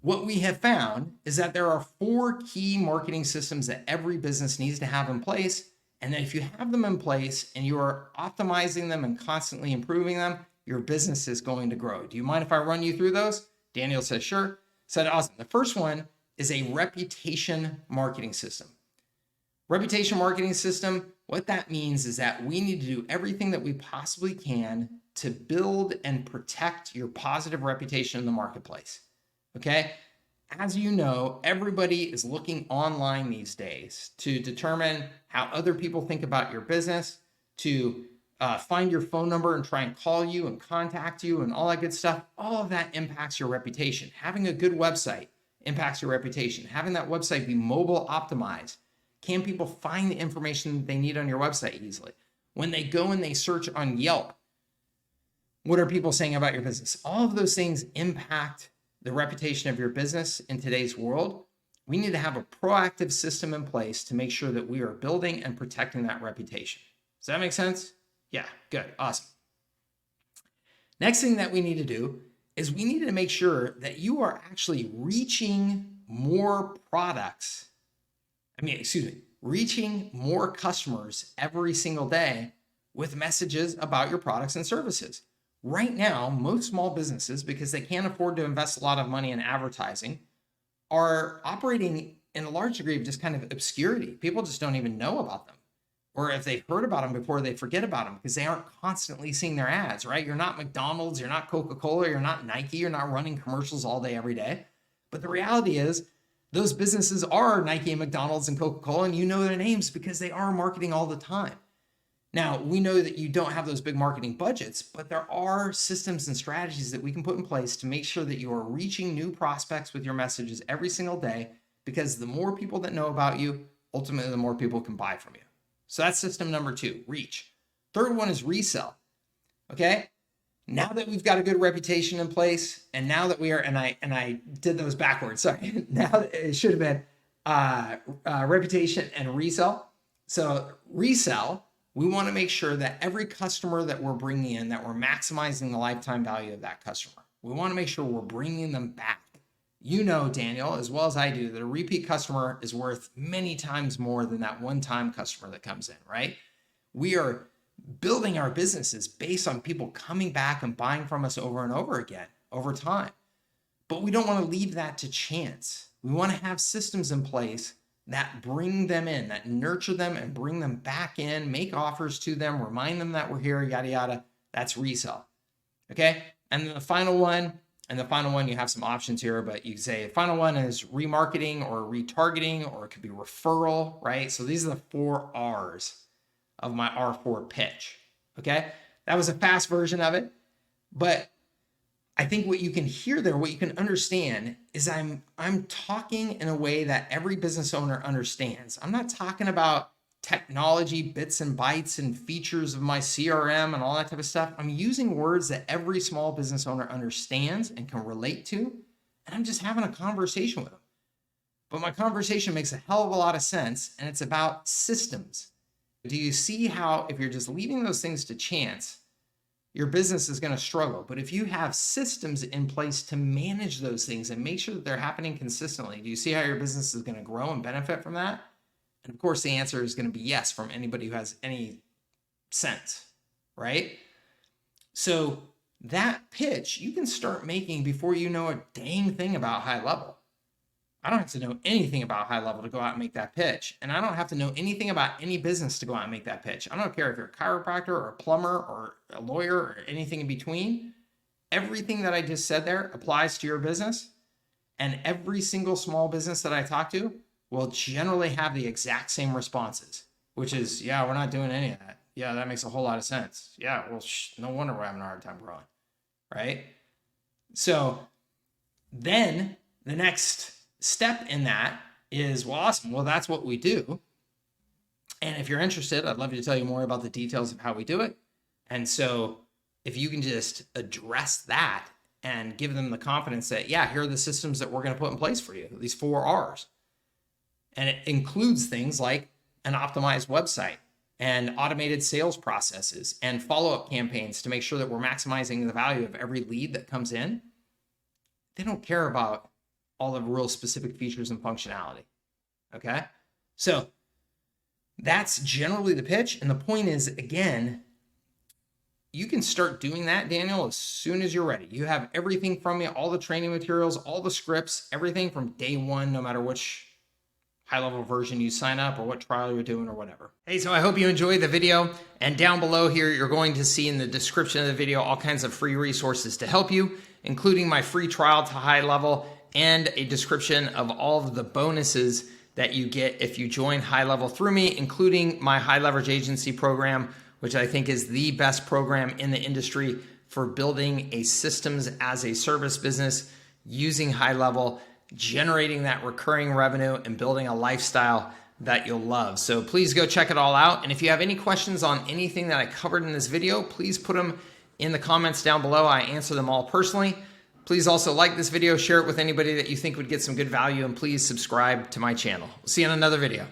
what we have found is that there are 4 key marketing systems that every business needs to have in place. And that if you have them in place and you are optimizing them and constantly improving them, your business is going to grow. Do you mind if I run you through those? Daniel says, sure. Said, awesome. The first one is a reputation marketing system. Reputation marketing system, what that means is that we need to do everything that we possibly can to build and protect your positive reputation in the marketplace. Okay? As you know, everybody is looking online these days to determine how other people think about your business, to find your phone number and try and call you and contact you and all that good stuff. All of that impacts your reputation. Having a good website impacts your reputation. Having that website be mobile optimized. Can people find the information that they need on your website easily? When they go and they search on Yelp, what are people saying about your business? All of those things impact the reputation of your business in today's world. We need to have a proactive system in place to make sure that we are building and protecting that reputation. Does that make sense? Yeah, good, awesome. Next thing that we need to do is we need to make sure that you are actually reaching more reaching more customers every single day with messages about your products and services. Right now, most small businesses, because they can't afford to invest a lot of money in advertising, are operating in a large degree of just kind of obscurity. People just don't even know about them. Or if they've heard about them before, they forget about them because they aren't constantly seeing their ads, right? You're not McDonald's, you're not Coca-Cola, you're not Nike, you're not running commercials all day, every day. But the reality is, those businesses are Nike and McDonald's and Coca-Cola, and you know their names because they are marketing all the time. Now, we know that you don't have those big marketing budgets, but there are systems and strategies that we can put in place to make sure that you are reaching new prospects with your messages every single day, because the more people that know about you, ultimately, the more people can buy from you. So that's system number 2, reach. Third one is resell. Okay. Now that we've got a good reputation in place, and now that we are, and I did those backwards. Sorry. Now that it should have been reputation and resell. So resell, we want to make sure that every customer that we're bringing in, that we're maximizing the lifetime value of that customer. We want to make sure we're bringing them back. You know, Daniel, as well as I do, that a repeat customer is worth many times more than that one-time customer that comes in, right? We are building our businesses based on people coming back and buying from us over and over again over time. But we don't want to leave that to chance. We want to have systems in place that bring them in, that nurture them and bring them back in, make offers to them, remind them that we're here, yada, yada. That's resell. Okay. And then the final one, you have some options here, but you say the final one is remarketing or retargeting, or it could be referral, right? So these are the 4 R's of my R4 pitch. Okay. That was a fast version of it, but I think what you can hear there, what you can understand is I'm talking in a way that every business owner understands. I'm not talking about technology, bits and bytes and features of my CRM and all that type of stuff. I'm using words that every small business owner understands and can relate to, and I'm just having a conversation with them. But my conversation makes a hell of a lot of sense, and it's about systems. Do you see how if you're just leaving those things to chance, your business is going to struggle? But if you have systems in place to manage those things and make sure that they're happening consistently, do you see how your business is going to grow and benefit from that? And of course, the answer is going to be yes from anybody who has any sense, right? So that pitch you can start making before you know a dang thing about HighLevel. I don't have to know anything about HighLevel to go out and make that pitch. And I don't have to know anything about any business to go out and make that pitch. I don't care if you're a chiropractor or a plumber or a lawyer or anything in between. Everything that I just said there applies to your business. And every single small business that I talk to will generally have the exact same responses, which is, yeah, we're not doing any of that. Yeah, that makes a whole lot of sense. Yeah, well, no wonder we're having a hard time growing, right? So then the next step in that is, well, awesome. Well, that's what we do. And if you're interested, I'd love to tell you more about the details of how we do it. And so if you can just address that and give them the confidence that, yeah, here are the systems that we're going to put in place for you, these 4 R's. And it includes things like an optimized website and automated sales processes and follow-up campaigns to make sure that we're maximizing the value of every lead that comes in. They don't care about all the real specific features and functionality. Okay. So that's generally the pitch. And the point is, again, you can start doing that, Daniel, as soon as you're ready. You have everything from me, all the training materials, all the scripts, everything from day one, no matter which high-level version you sign up or what trial you're doing or whatever. Hey, so I hope you enjoyed the video. And down below here, you're going to see in the description of the video all kinds of free resources to help you, including my free trial to HighLevel and a description of all of the bonuses that you get if you join HighLevel through me, including my HighLevel Agency program, which I think is the best program in the industry for building a systems as a service business using HighLevel, generating that recurring revenue and building a lifestyle that you'll love. So please go check it all out. And if you have any questions on anything that I covered in this video, please put them in the comments down below. I answer them all personally. Please also like this video, share it with anybody that you think would get some good value, and please subscribe to my channel. We'll see you in another video.